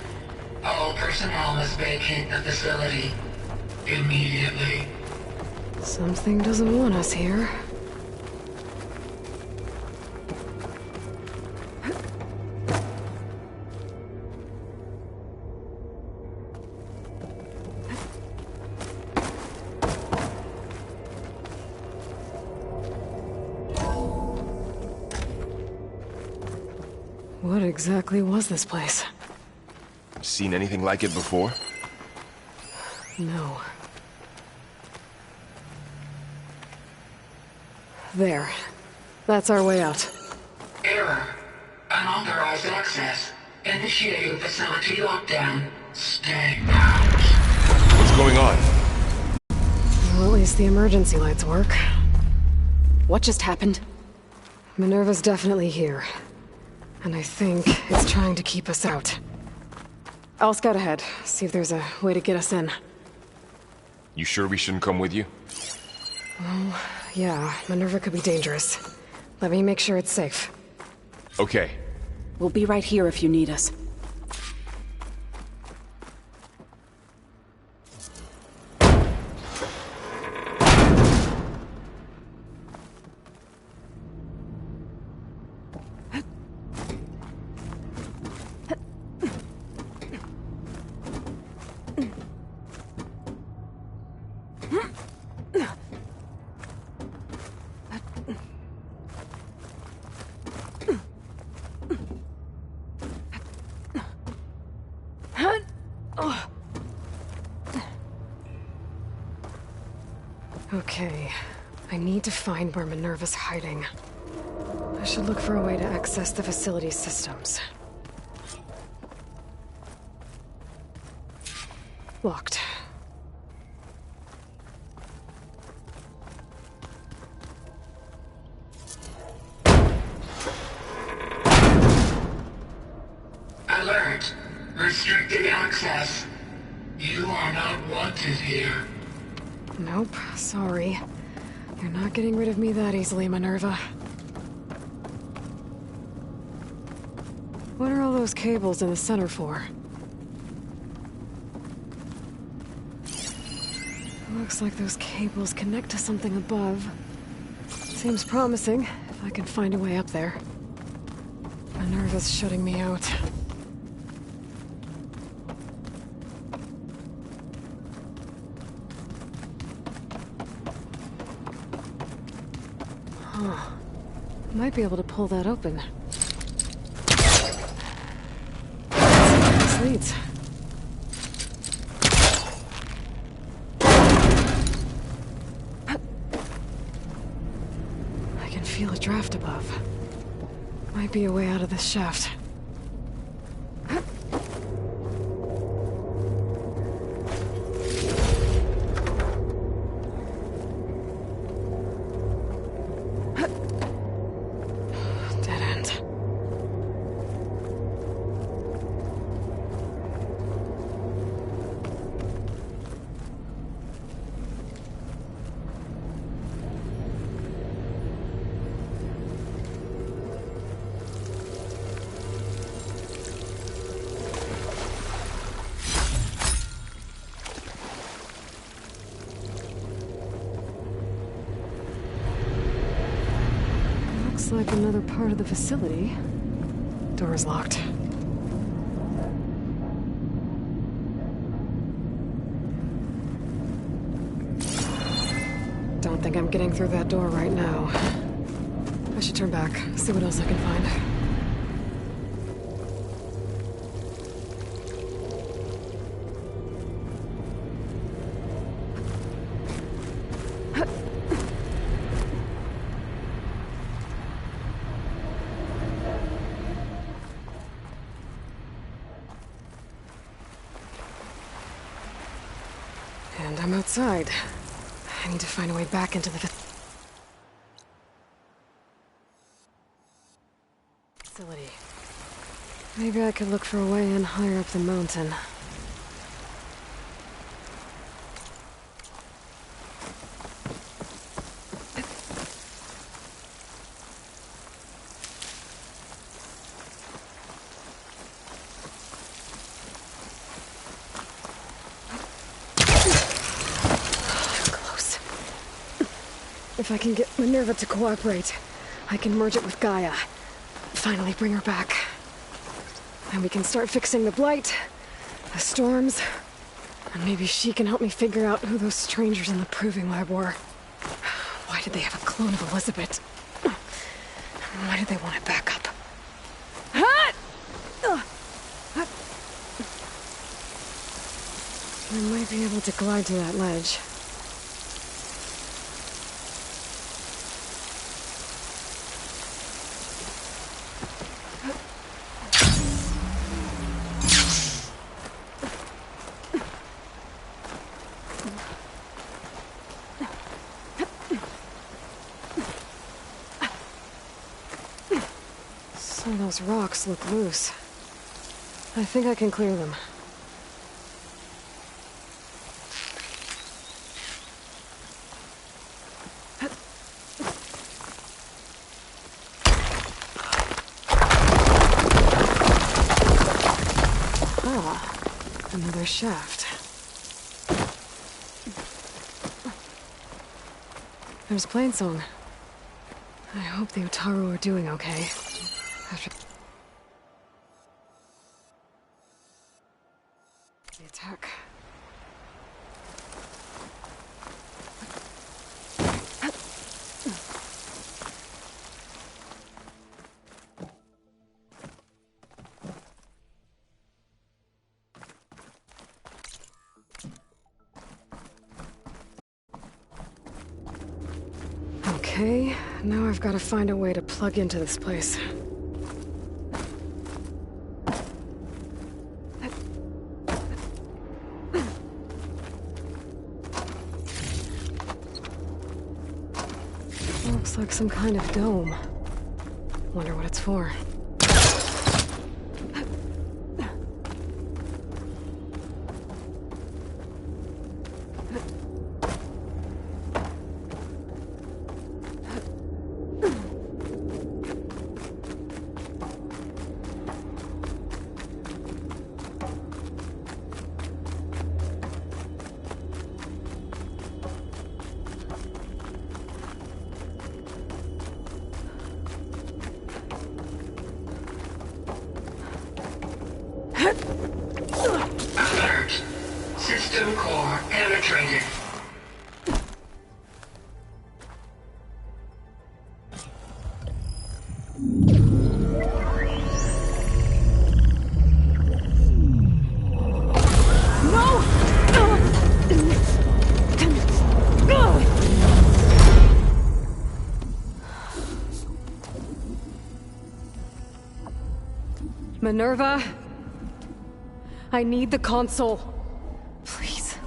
All personnel must vacate the facility. Immediately. Something doesn't want us here. What exactly was this place? Seen anything like it before? No. There. That's our way out. Error. Unauthorized access. Initiating facility lockdown. Stay out. What's going on? Well, at least the emergency lights work. What just happened? Minerva's definitely here. And I think it's trying to keep us out. I'll scout ahead, see if there's a way to get us in. You sure we shouldn't come with you? Well, yeah, Minerva could be dangerous. Let me make sure it's safe. Okay. We'll be right here if you need us. Okay, I need to find where Minerva's hiding. I should look for a way to access the facility's systems. Locked. Alert. Restricted access. You are not wanted here. Nope, sorry. You're not getting rid of me that easily, Minerva. What are all those cables in the center for? Looks like those cables connect to something above. Seems promising, if I can find a way up there. My nerve is shutting me out. Huh. Might be able to pull that open. This leads. I can feel a draft above. Might be a way out of this shaft. Dead end. Looks like another part of the facility. Door is locked. Don't think I'm getting through that door right now. I should turn back, see what else I can find. And I'm outside. I need to find a way back into the facility. Maybe I could look for a way in higher up the mountain. If I can get Minerva to cooperate, I can merge it with Gaia. Finally bring her back. And we can start fixing the blight, the storms, and maybe she can help me figure out who those strangers in the proving lab were. Why did they have a clone of Elizabeth? Why did they want it back up? I might be able to glide to that ledge. Some of those rocks look loose. I think I can clear them. Ah, another shaft. There's Plainsong. I hope the Utaru are doing okay. After the attack. Okay, now I've got to find a way to plug into this place. Looks like some kind of dome. Wonder what it's for. Alert. System core penetrated. Minerva, I need the console. Please.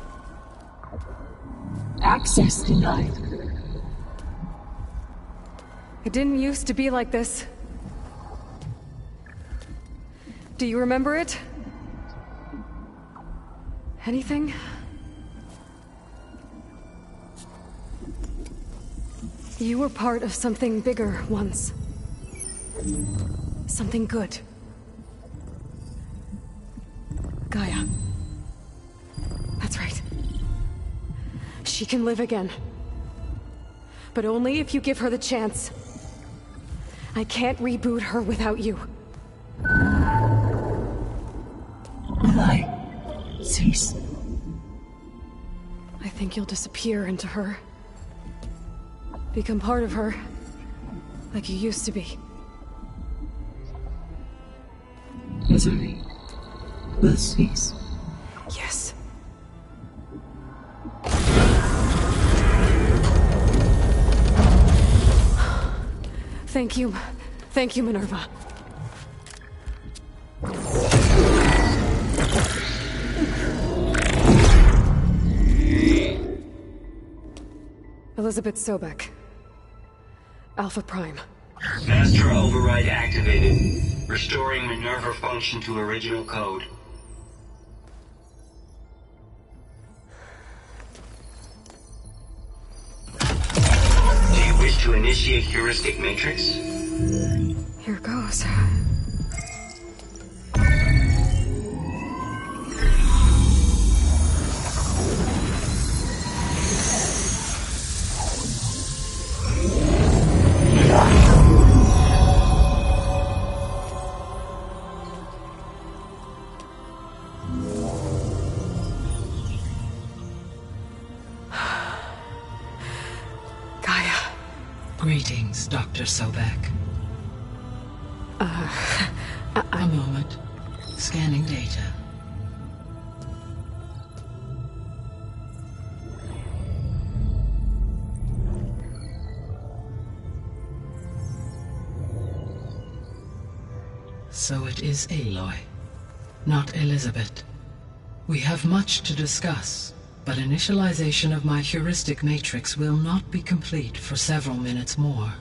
Access denied. It didn't used to be like this. Do you remember it? Anything? You were part of something bigger once. Something good. Gaia. That's right. She can live again. But only if you give her the chance. I can't reboot her without you. Lie. Cease. I think you'll disappear into her. Become part of her. Like you used to be. Misery will cease. Yes. Thank you. Thank you, Minerva. Elizabeth Sobek. Alpha Prime. Master override activated. Restoring Minerva function to original code. Do you wish to initiate heuristic matrix? Here goes. Greetings, Dr. Sobek. A moment. Scanning data. So it is Aloy, not Elizabeth. We have much to discuss. But initialization of my heuristic matrix will not be complete for several minutes more.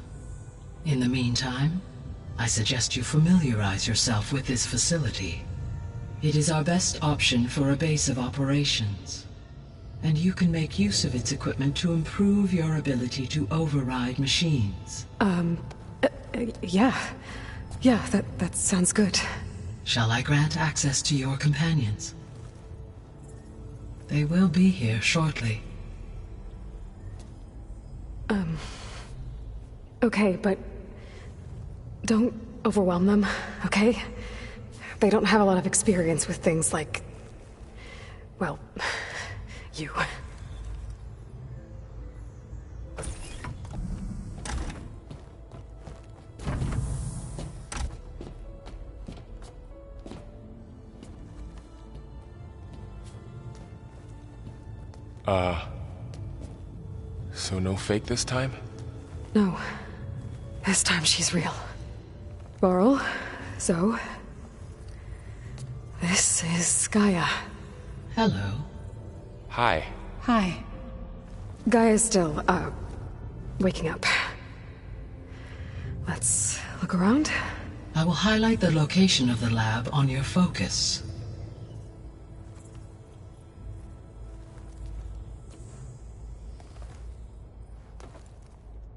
In the meantime, I suggest you familiarize yourself with this facility. It is our best option for a base of operations, and you can make use of its equipment to improve your ability to override machines. Yeah. Yeah, that sounds good. Shall I grant access to your companions? They will be here shortly. Okay, but don't overwhelm them, okay? They don't have a lot of experience with things like, well, you. So no fake this time? No. This time she's real. Laurel, Zoe. This is Gaia. Hello. Hi. Hi. Gaia's still, waking up. Let's look around. I will highlight the location of the lab on your focus.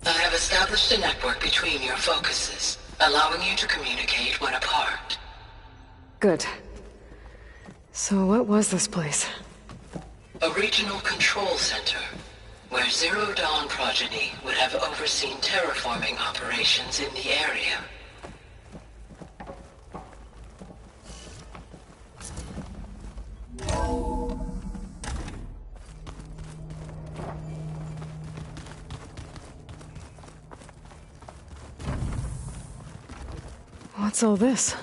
I have established a network between your focuses, allowing you to communicate when apart. Good. So what was this place? A regional control center, where Zero Dawn progeny would have overseen terraforming operations in the area. What's all this?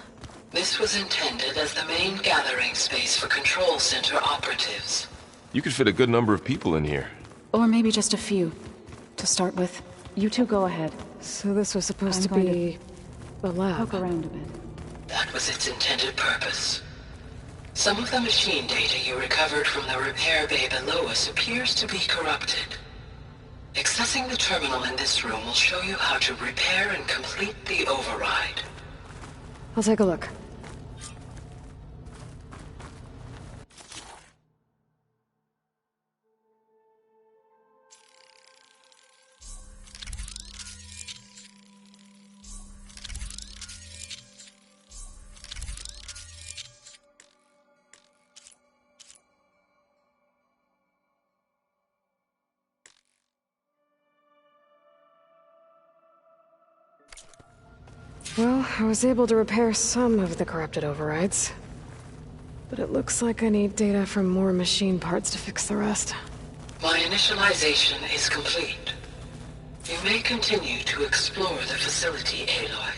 This was intended as the main gathering space for Control Center operatives. You could fit a good number of people in here. Or maybe just a few. To start with, you two go ahead. So this was supposed to be a lab. Poke around a bit. That was its intended purpose. Some of the machine data you recovered from the repair bay below us appears to be corrupted. Accessing the terminal in this room will show you how to repair and complete the override. I'll take a look. Well, I was able to repair some of the corrupted overrides. But it looks like I need data from more machine parts to fix the rest. My initialization is complete. You may continue to explore the facility, Aloy.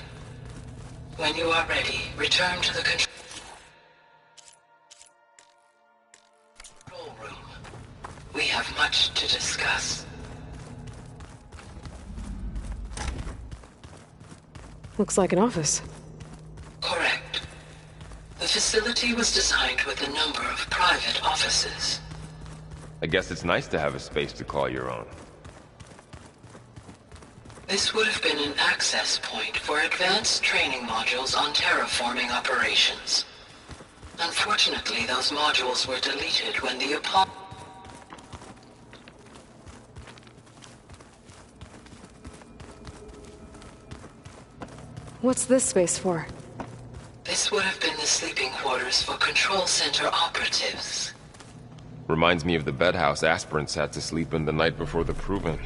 When you are ready, return to the control room. We have much to discuss. Looks like an office. Correct. The facility was designed with a number of private offices. I guess it's nice to have a space to call your own. This would have been an access point for advanced training modules on terraforming operations. Unfortunately, those modules were deleted when the Apollo... What's this space for? This would have been the sleeping quarters for Control Center operatives. Reminds me of the bedhouse aspirants had to sleep in the night before the proving.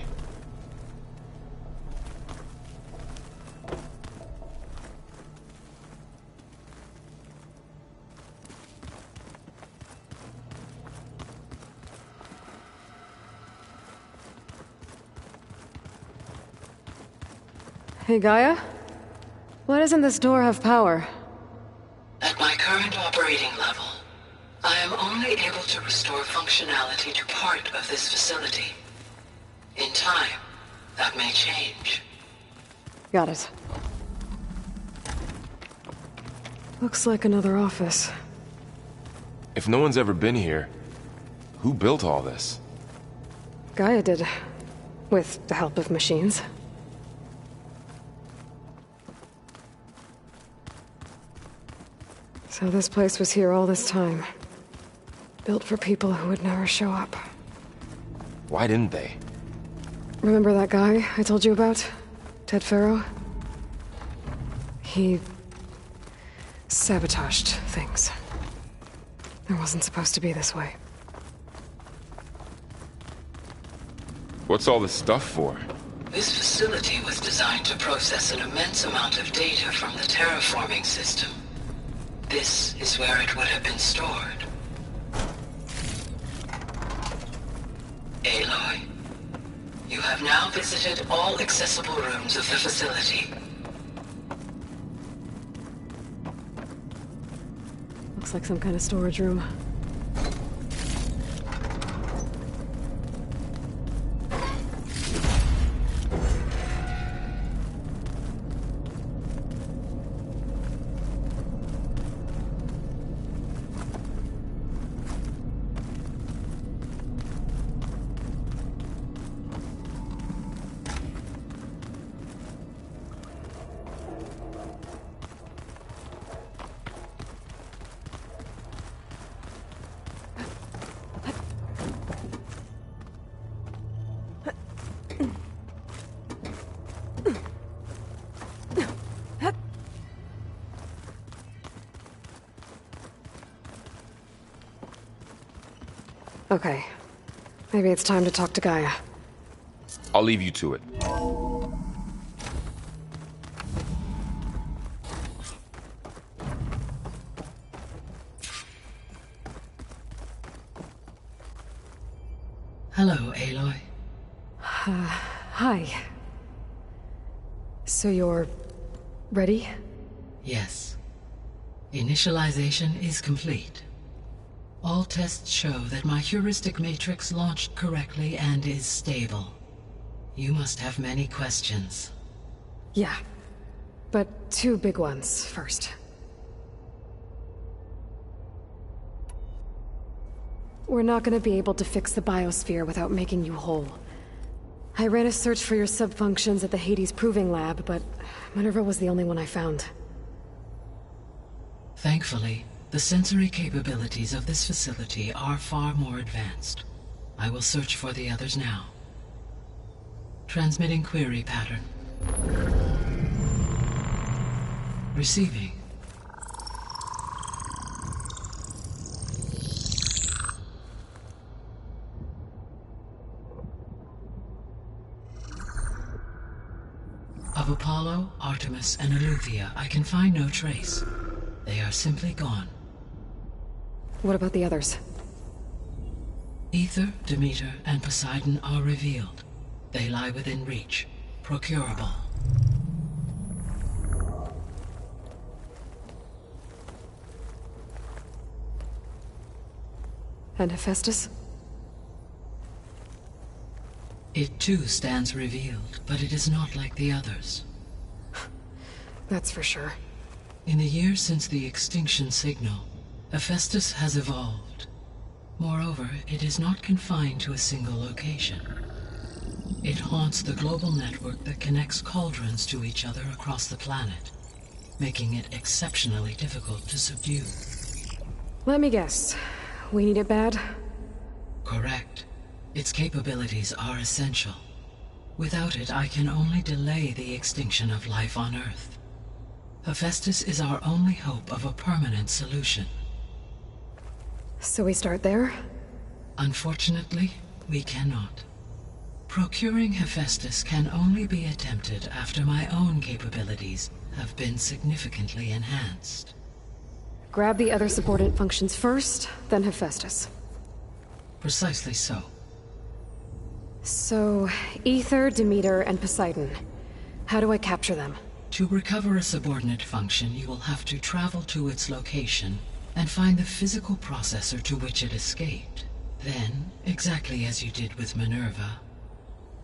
Hey, Gaia? Why doesn't this door have power? At my current operating level, I am only able to restore functionality to part of this facility. In time, that may change. Got it. Looks like another office. If no one's ever been here, who built all this? Gaia did. With the help of machines. So this place was here all this time. Built for people who would never show up. Why didn't they? Remember that guy I told you about? Ted Faro? He... sabotaged things. It wasn't supposed to be this way. What's all this stuff for? This facility was designed to process an immense amount of data from the terraforming system. This is where it would have been stored. Aloy, you have now visited all accessible rooms of the facility. Looks like some kind of storage room. Okay. Maybe it's time to talk to Gaia. I'll leave you to it. Hello, Aloy. Hi. So you're... ready? Yes. Initialization is complete. All tests show that my heuristic matrix launched correctly and is stable. You must have many questions. Yeah. But 2 big ones first. We're not gonna be able to fix the biosphere without making you whole. I ran a search for your subfunctions at the Hades Proving Lab, but Minerva was the only one I found. Thankfully, the sensory capabilities of this facility are far more advanced. I will search for the others now. Transmitting query pattern. Receiving. Of Apollo, Artemis, and Eleuthia, I can find no trace. They are simply gone. What about the others? Aether, Demeter, and Poseidon are revealed. They lie within reach, procurable. And Hephaestus? It too stands revealed, but it is not like the others. That's for sure. In the years since the extinction signal, Hephaestus has evolved. Moreover, it is not confined to a single location. It haunts the global network that connects cauldrons to each other across the planet, making it exceptionally difficult to subdue. Let me guess. We need it bad? Correct. Its capabilities are essential. Without it, I can only delay the extinction of life on Earth. Hephaestus is our only hope of a permanent solution. So we start there? Unfortunately, we cannot. Procuring Hephaestus can only be attempted after my own capabilities have been significantly enhanced. Grab the other subordinate functions first, then Hephaestus. Precisely so. So, Aether, Demeter, and Poseidon. How do I capture them? To recover a subordinate function, you will have to travel to its location and find the physical processor to which it escaped. Then, exactly as you did with Minerva,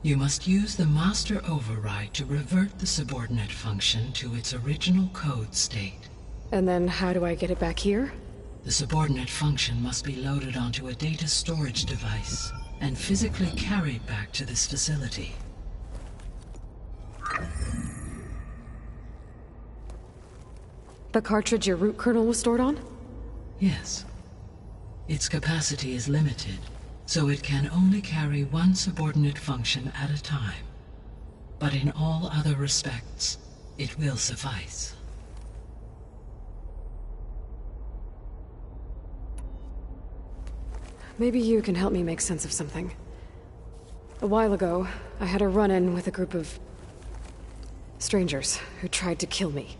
you must use the master override to revert the subordinate function to its original code state. And then how do I get it back here? The subordinate function must be loaded onto a data storage device and physically carried back to this facility. The cartridge your root kernel was stored on? Yes. Its capacity is limited, so it can only carry one subordinate function at a time. But in all other respects, it will suffice. Maybe you can help me make sense of something. A while ago, I had a run-in with a group of strangers who tried to kill me.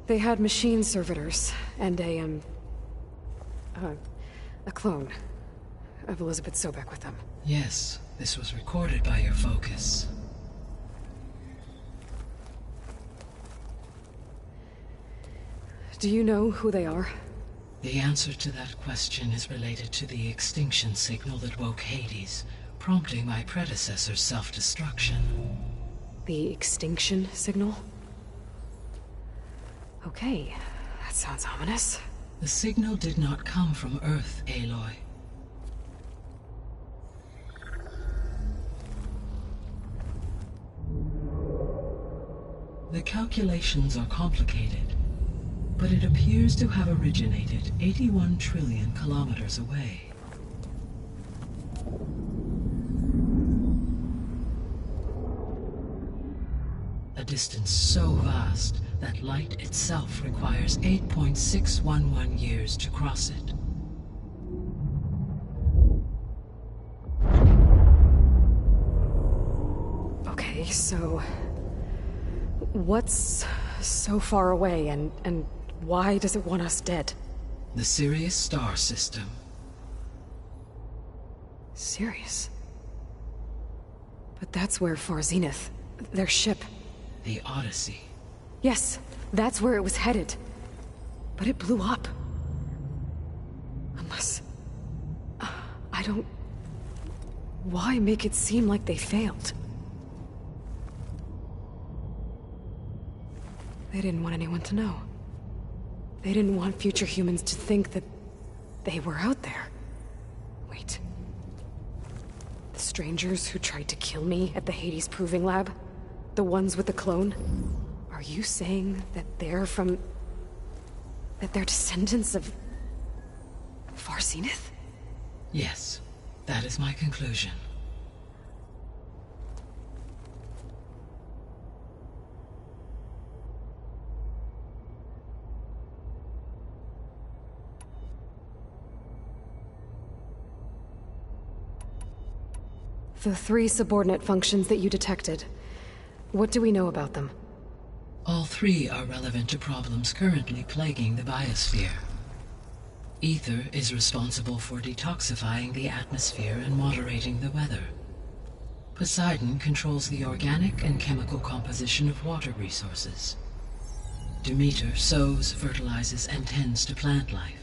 They had machine servitors and a clone of Elizabeth Sobek with them. Yes, this was recorded by your focus. Do you know who they are? The answer to that question is related to the extinction signal that woke Hades, prompting my predecessor's self-destruction. The extinction signal? Okay, that sounds ominous. The signal did not come from Earth, Aloy. The calculations are complicated, but it appears to have originated 81 trillion kilometers away. A distance so vast that light itself requires 8.611 years to cross it. Okay, so what's so far away and why does it want us dead? The Sirius star system. Sirius? But that's where Far Zenith, their ship. The Odyssey. Yes, That's where it was headed. But it blew up. Unless... I don't... Why make it seem like they failed? They didn't want anyone to know. They didn't want future humans to think that they were out there. Wait. The strangers who tried to kill me at the Hades Proving Lab? The ones with the clone? Are you saying that they're from... that they're descendants of... Far Zenith? Yes, that is my conclusion. The 3 subordinate functions that you detected. What do we know about them? All 3 are relevant to problems currently plaguing the biosphere. Ether is responsible for detoxifying the atmosphere and moderating the weather. Poseidon controls the organic and chemical composition of water resources. Demeter sows, fertilizes, and tends to plant life.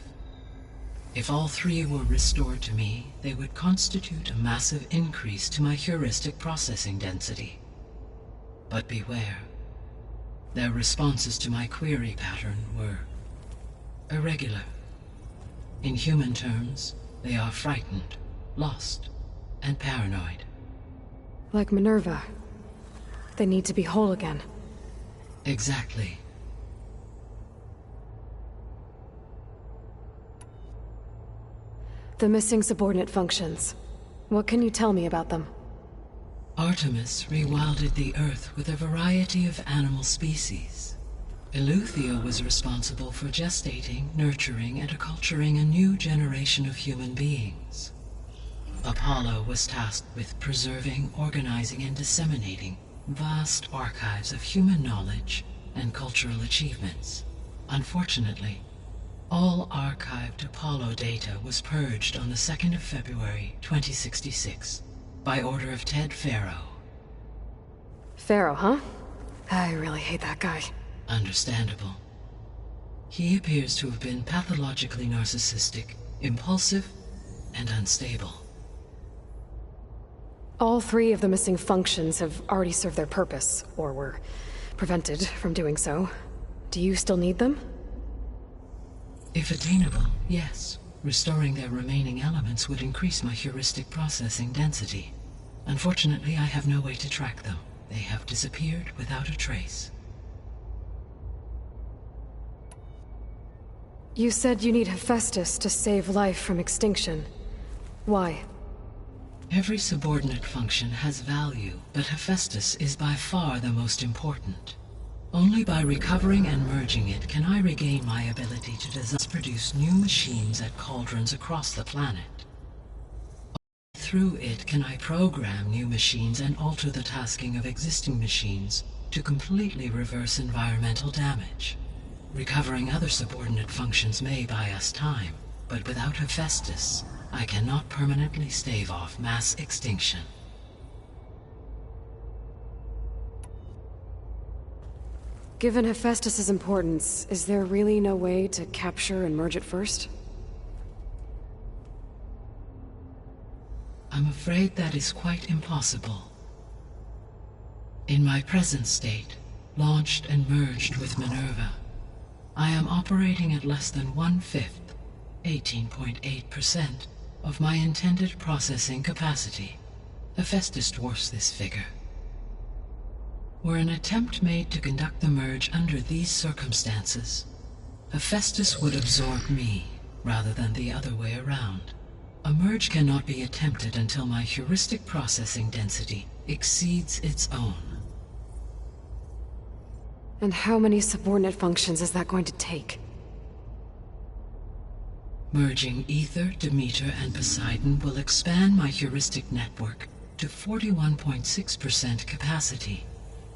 If all 3 were restored to me, they would constitute a massive increase to my heuristic processing density. But beware. Their responses to my query pattern were irregular. In human terms, they are frightened, lost, and paranoid. Like Minerva. They need to be whole again. Exactly. The missing subordinate functions. What can you tell me about them? Artemis rewilded the Earth with a variety of animal species. Eleuthia was responsible for gestating, nurturing, and acculturating a new generation of human beings. Apollo was tasked with preserving, organizing, and disseminating vast archives of human knowledge and cultural achievements. Unfortunately, all archived Apollo data was purged on the 2nd of February, 2066, by order of Ted Faro. Faro, huh? I really hate that guy. Understandable. He appears to have been pathologically narcissistic, impulsive, and unstable. All 3 of the missing functions have already served their purpose, or were prevented from doing so. Do you still need them? If attainable, yes. Restoring their remaining elements would increase my heuristic processing density. Unfortunately, I have no way to track them. They have disappeared without a trace. You said you need Hephaestus to save life from extinction. Why? Every subordinate function has value, but Hephaestus is by far the most important. Only by recovering and merging it can I regain my ability to produce new machines at cauldrons across the planet. Through it can I program new machines and alter the tasking of existing machines to completely reverse environmental damage. Recovering other subordinate functions may buy us time, but without Hephaestus, I cannot permanently stave off mass extinction. Given Hephaestus's importance, is there really no way to capture and merge it first? I'm afraid that is quite impossible. In my present state, launched and merged with Minerva, I am operating at less than 1/5, 18.8%, of my intended processing capacity. Hephaestus dwarfs this figure. Were an attempt made to conduct the merge under these circumstances, Hephaestus would absorb me, rather than the other way around. A merge cannot be attempted until my heuristic processing density exceeds its own. And how many subordinate functions is that going to take? Merging Ether, Demeter, and Poseidon will expand my heuristic network to 41.6% capacity,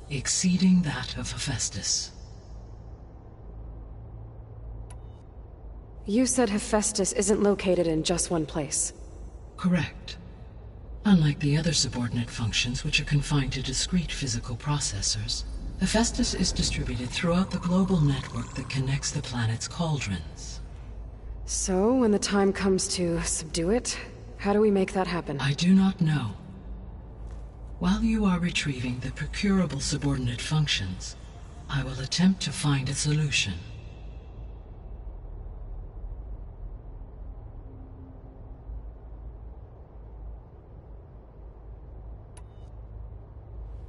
exceeding that of Hephaestus. You said Hephaestus isn't located in just one place. Correct. Unlike the other subordinate functions, which are confined to discrete physical processors, Hephaestus is distributed throughout the global network that connects the planet's cauldrons. So, when the time comes to subdue it, how do we make that happen? I do not know. While you are retrieving the procurable subordinate functions, I will attempt to find a solution.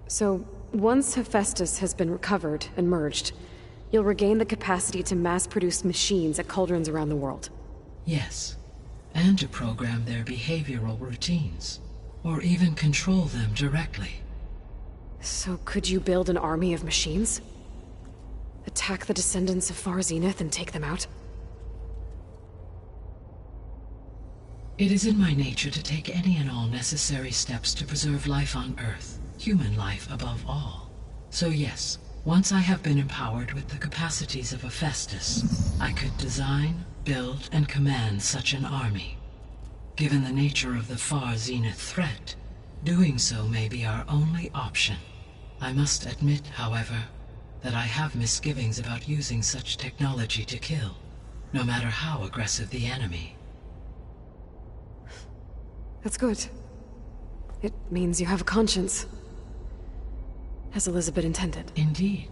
So, once Hephaestus has been recovered and merged, you'll regain the capacity to mass-produce machines at cauldrons around the world. Yes, and to program their behavioral routines, or even control them directly. So could you build an army of machines? Attack the descendants of Far Zenith and take them out? It is in my nature to take any and all necessary steps to preserve life on Earth, human life above all. So yes, once I have been empowered with the capacities of Hephaestus, I could design, build, and command such an army. Given the nature of the Far Zenith threat, doing so may be our only option. I must admit, however, that I have misgivings about using such technology to kill, no matter how aggressive the enemy. That's good. It means you have a conscience. As Elizabeth intended. Indeed.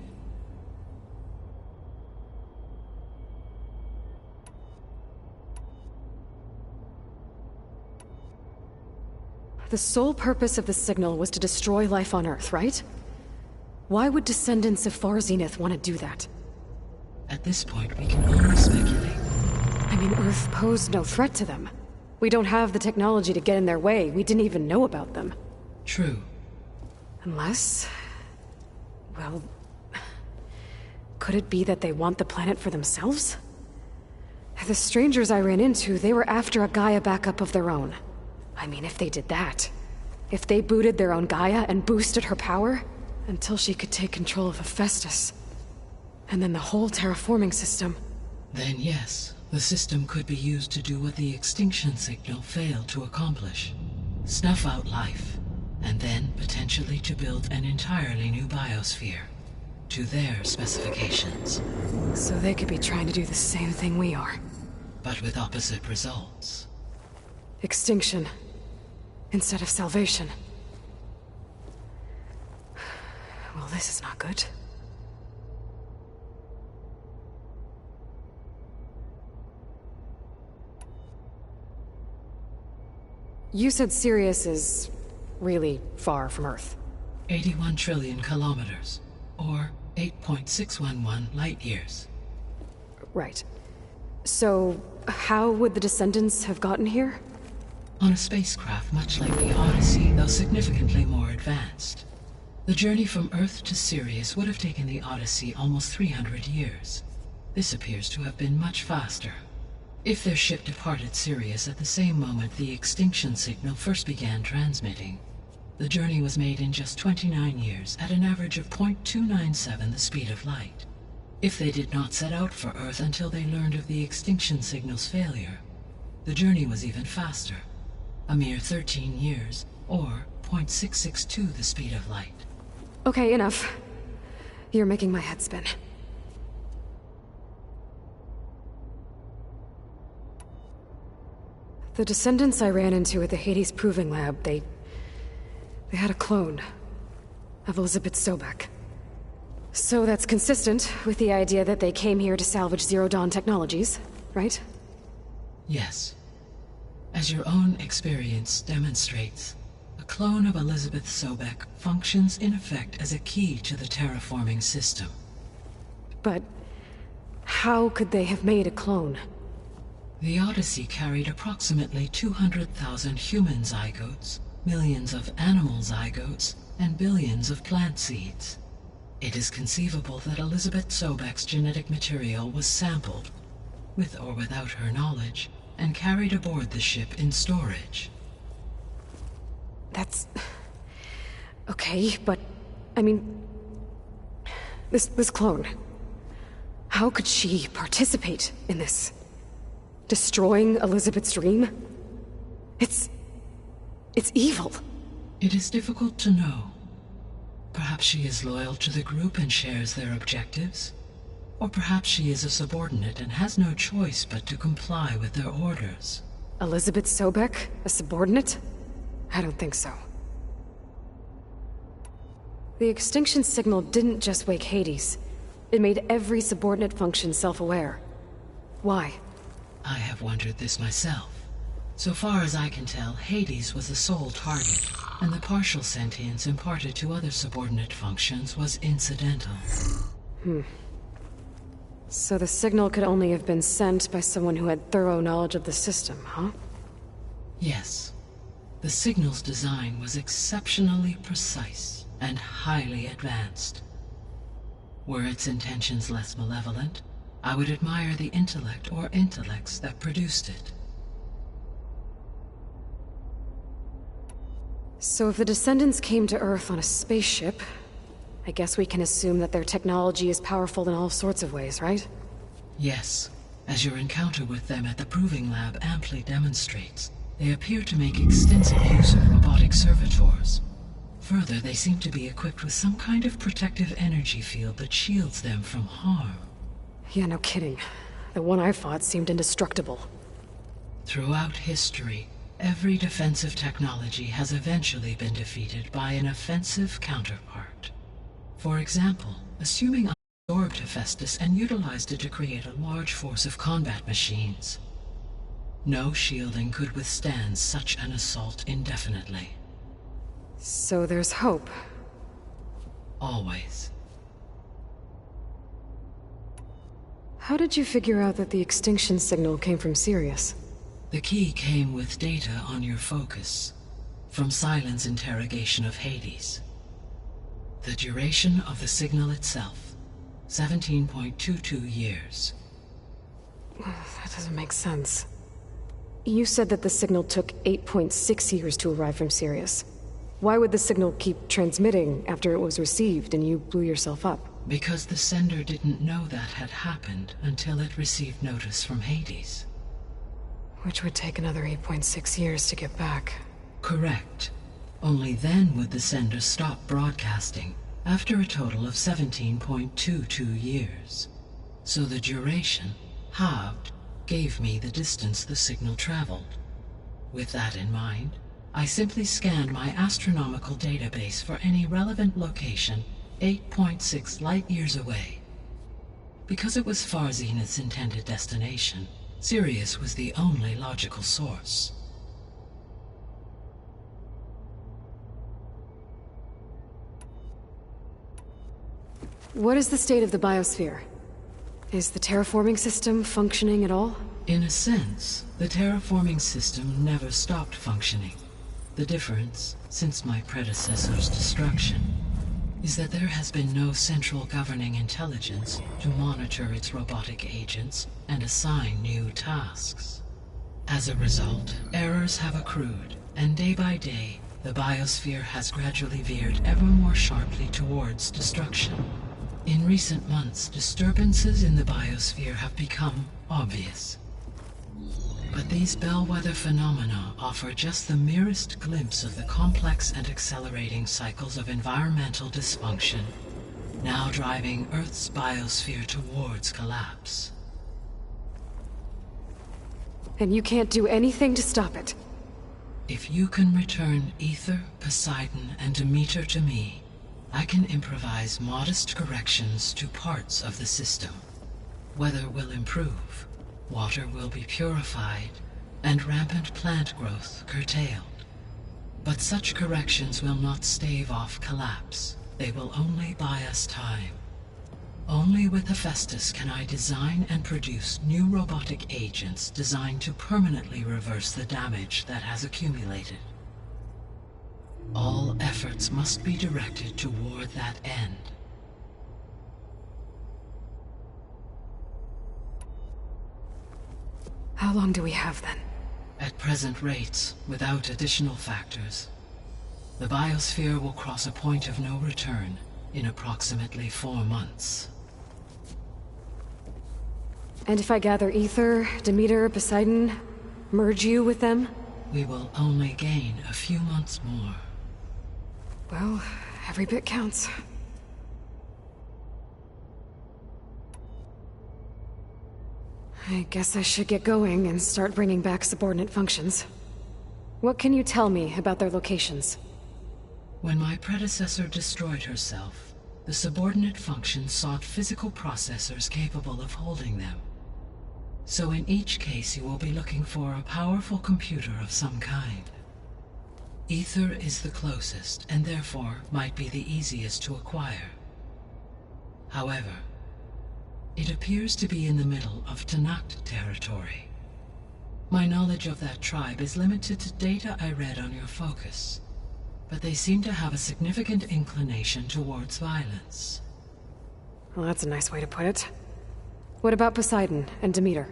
The sole purpose of the signal was to destroy life on Earth, right? Why would descendants of Far Zenith want to do that? At this point, we can only speculate. I mean, Earth posed no threat to them. We don't have the technology to get in their way. We didn't even know about them. True. Unless... well... could it be that they want the planet for themselves? The strangers I ran into, they were after a Gaia backup of their own. I mean, if they did that... if they booted their own Gaia and boosted her power... until she could take control of Hephaestus. And then the whole terraforming system... Then yes, the system could be used to do what the extinction signal failed to accomplish. Snuff out life, and then potentially to build an entirely new biosphere. To their specifications. So they could be trying to do the same thing we are. But with opposite results. Extinction. Instead of salvation. Well, this is not good. You said Sirius is really far from Earth. 81 trillion kilometers, or 8.611 light-years. Right. So, how would the descendants have gotten here? On a spacecraft much like the Odyssey, though significantly more advanced. The journey from Earth to Sirius would have taken the Odyssey almost 300 years. This appears to have been much faster. If their ship departed Sirius at the same moment the extinction signal first began transmitting, the journey was made in just 29 years at an average of 0.297 the speed of light. If they did not set out for Earth until they learned of the extinction signal's failure, the journey was even faster, a mere 13 years, or 0.662 the speed of light. Okay, enough. You're making my head spin. The descendants I ran into at the Hades Proving Lab, they had a clone of Elizabeth Sobek. So that's consistent with the idea that they came here to salvage Zero Dawn technologies, right? Yes. As your own experience demonstrates, a clone of Elizabeth Sobek functions in effect as a key to the terraforming system. But how could they have made a clone? The Odyssey carried approximately 200,000 human zygotes, millions of animal zygotes, and billions of plant seeds. It is conceivable that Elizabeth Sobek's genetic material was sampled, with or without her knowledge, and carried aboard the ship in storage. That's... okay, but... I mean... This clone... how could she participate in this? Destroying Elizabeth's dream? It's evil. It is difficult to know. Perhaps she is loyal to the group and shares their objectives. Or perhaps she is a subordinate and has no choice but to comply with their orders. Elizabeth Sobek? A subordinate? I don't think so. The extinction signal didn't just wake Hades. It made every subordinate function self-aware. Why? I have wondered this myself. So far as I can tell, Hades was the sole target, and the partial sentience imparted to other subordinate functions was incidental. So the signal could only have been sent by someone who had thorough knowledge of the system, huh? Yes. The signal's design was exceptionally precise and highly advanced. Were its intentions less malevolent, I would admire the intellect or intellects that produced it. So if the Descendants came to Earth on a spaceship, I guess we can assume that their technology is powerful in all sorts of ways, right? Yes, as your encounter with them at the Proving Lab amply demonstrates, they appear to make extensive use of robotic servitors. Further, they seem to be equipped with some kind of protective energy field that shields them from harm. Yeah, no kidding. The one I fought seemed indestructible. Throughout history, every defensive technology has eventually been defeated by an offensive counterpart. For example, assuming I absorbed Hephaestus and utilized it to create a large force of combat machines. No shielding could withstand such an assault indefinitely. So there's hope. Always. How did you figure out that the extinction signal came from Sirius? The key came with data on your focus, from Silent's interrogation of Hades. The duration of the signal itself, 17.22 years. That doesn't make sense. You said that the signal took 8.6 years to arrive from Sirius. Why would the signal keep transmitting after it was received and you blew yourself up? Because the sender didn't know that had happened until it received notice from Hades. Which would take another 8.6 years to get back. Correct. Only then would the sender stop broadcasting, after a total of 17.22 years. So the duration, halved, gave me the distance the signal traveled. With that in mind, I simply scanned my astronomical database for any relevant location 8.6 light-years away. Because it was Far Zenith's intended destination, Sirius was the only logical source. What is the state of the biosphere? Is the terraforming system functioning at all? In a sense, the terraforming system never stopped functioning. The difference, since my predecessor's destruction, is that there has been no central governing intelligence to monitor its robotic agents and assign new tasks. As a result, errors have accrued, and day by day, the biosphere has gradually veered ever more sharply towards destruction. In recent months, disturbances in the biosphere have become obvious. But these bellwether phenomena offer just the merest glimpse of the complex and accelerating cycles of environmental dysfunction, now driving Earth's biosphere towards collapse. And you can't do anything to stop it? If you can return Aether, Poseidon, and Demeter to me, I can improvise modest corrections to parts of the system. Weather will improve, water will be purified, and rampant plant growth curtailed. But such corrections will not stave off collapse. They will only buy us time. Only with Hephaestus can I design and produce new robotic agents designed to permanently reverse the damage that has accumulated. All efforts must be directed toward that end. How long do we have then? At present rates, without additional factors, the biosphere will cross a point of no return in approximately 4 months. And if I gather Aether, Demeter, Poseidon, merge you with them? We will only gain a few months more. Well, Every bit counts. I guess I should get going and start bringing back subordinate functions. What can you tell me about their locations? When my predecessor destroyed herself, the subordinate functions sought physical processors capable of holding them. So in each case you will be looking for a powerful computer of some kind. Ether is the closest, and therefore might be the easiest to acquire. However, it appears to be in the middle of Tenakth territory. My knowledge of that tribe is limited to data I read on your focus, but they seem to have a significant inclination towards violence. Well, that's a nice way to put it. What about Poseidon and Demeter?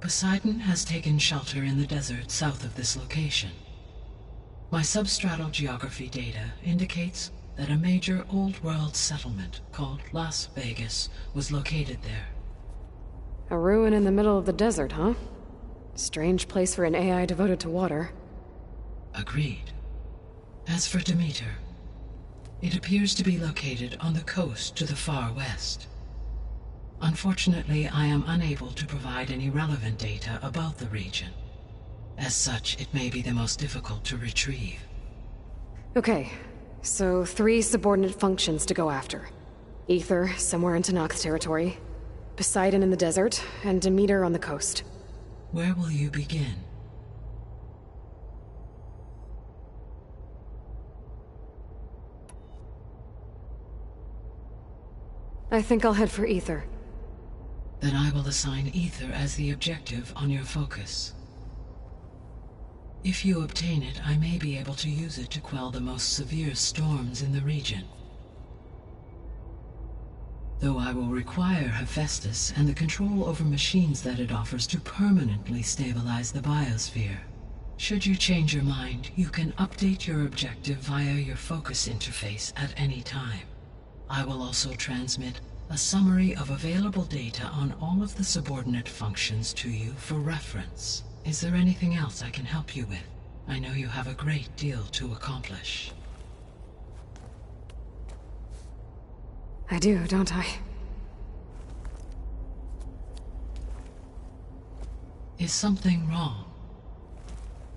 Poseidon has taken shelter in the desert south of this location. My substratal geography data indicates that a major old-world settlement called Las Vegas was located there. A ruin in the middle of the desert, huh? Strange place for an AI devoted to water. Agreed. As for Demeter, it appears to be located on the coast to the far west. Unfortunately, I am unable to provide any relevant data about the region. As such, it may be the most difficult to retrieve. Okay, so 3 subordinate functions to go after. Ether, somewhere in Tenakth territory, Poseidon in the desert, and Demeter on the coast. Where will you begin? I think I'll head for Ether. Then I will assign Ether as the objective on your focus. If you obtain it, I may be able to use it to quell the most severe storms in the region. Though I will require Hephaestus and the control over machines that it offers to permanently stabilize the biosphere. Should you change your mind, you can update your objective via your focus interface at any time. I will also transmit a summary of available data on all of the subordinate functions to you for reference. Is there anything else I can help you with? I know you have a great deal to accomplish. I do, don't I? Is something wrong?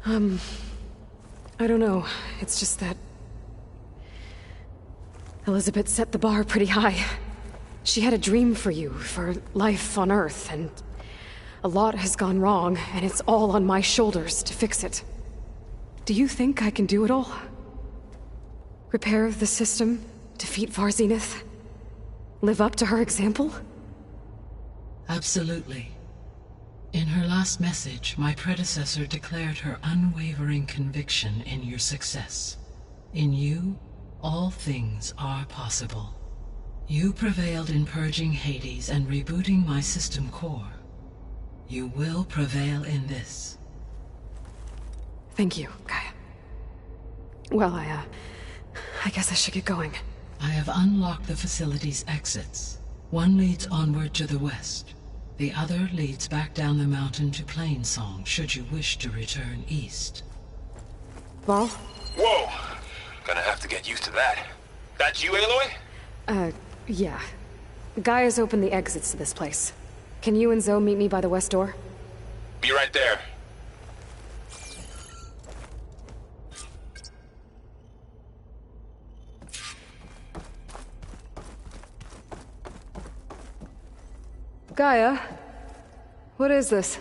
I don't know. It's just that Elizabeth set the bar pretty high. She had a dream for you, for life on Earth, and a lot has gone wrong, and it's all on my shoulders to fix it. Do you think I can do it all? Repair the system, defeat Varzenith, live up to her example? Absolutely. In her last message, my predecessor declared her unwavering conviction in your success. In you, all things are possible. You prevailed in purging Hades and rebooting my system core. You will prevail in this. Thank you, Gaia. Well, I guess I should get going. I have unlocked the facility's exits. One leads onward to the west. The other leads back down the mountain to Plainsong, should you wish to return east. Varl? Whoa! Gonna have to get used to that. That's you, Aloy? Yeah. Gaia's opened the exits to this place. Can you and Zoe meet me by the west door? Be right there. Gaia? What is this?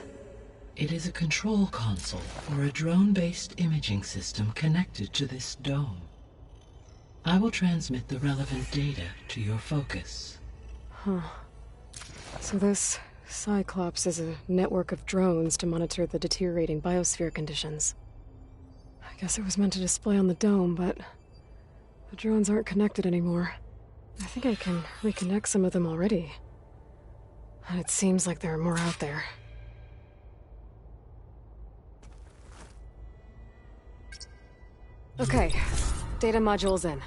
It is a control console for a drone-based imaging system connected to this dome. I will transmit the relevant data to your focus. Huh. So this Cyclops is a network of drones to monitor the deteriorating biosphere conditions. I guess it was meant to display on the dome, but the drones aren't connected anymore. I think I can reconnect some of them already. And it seems like there are more out there. Okay, data module's in.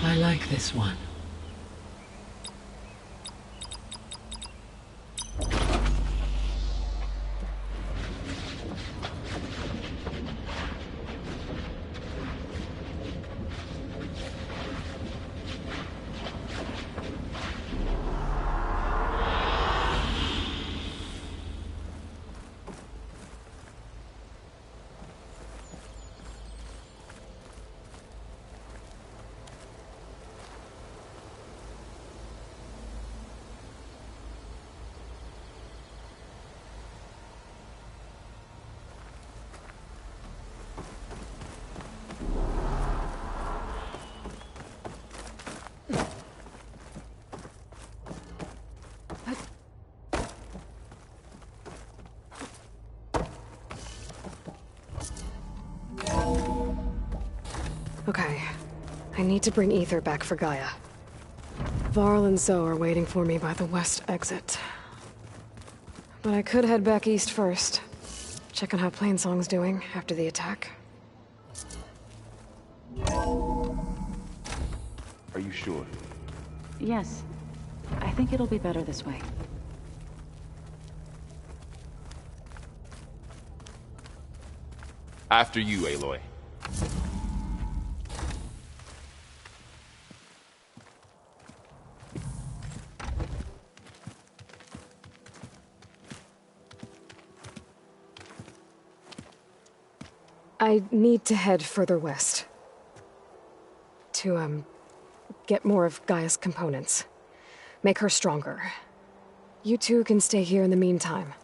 I like this one. Okay. I need to bring Ether back for Gaia. Varl and Zoe are waiting for me by the west exit. But I could head back east first. Check on how Plainsong's doing after the attack. Are you sure? Yes. I think it'll be better this way. After you, Aloy. I need to head further west. To, get more of Gaia's components. Make her stronger. You two can stay here in the meantime.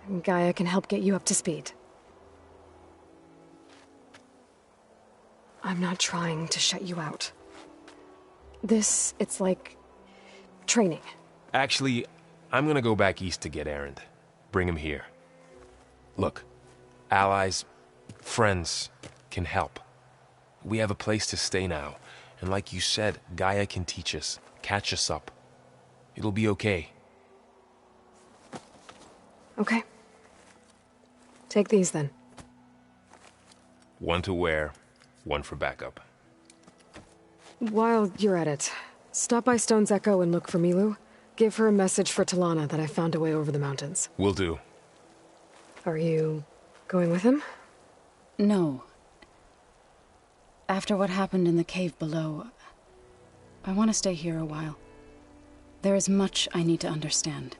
And Gaia can help get you up to speed. I'm not trying to shut you out. It's like... training. Actually, I'm gonna go back east to get Erend. Bring him here. Look, allies, friends can help. We have a place to stay now, and like you said, Gaia can teach us, catch us up. It'll be okay. Okay. Take these then. One to wear, one for backup. While you're at it, stop by Stone's Echo and look for Milu. Give her a message for Talana that I found a way over the mountains. Will do. Are you going with him? No. After what happened in the cave below, I want to stay here a while. There is much I need to understand.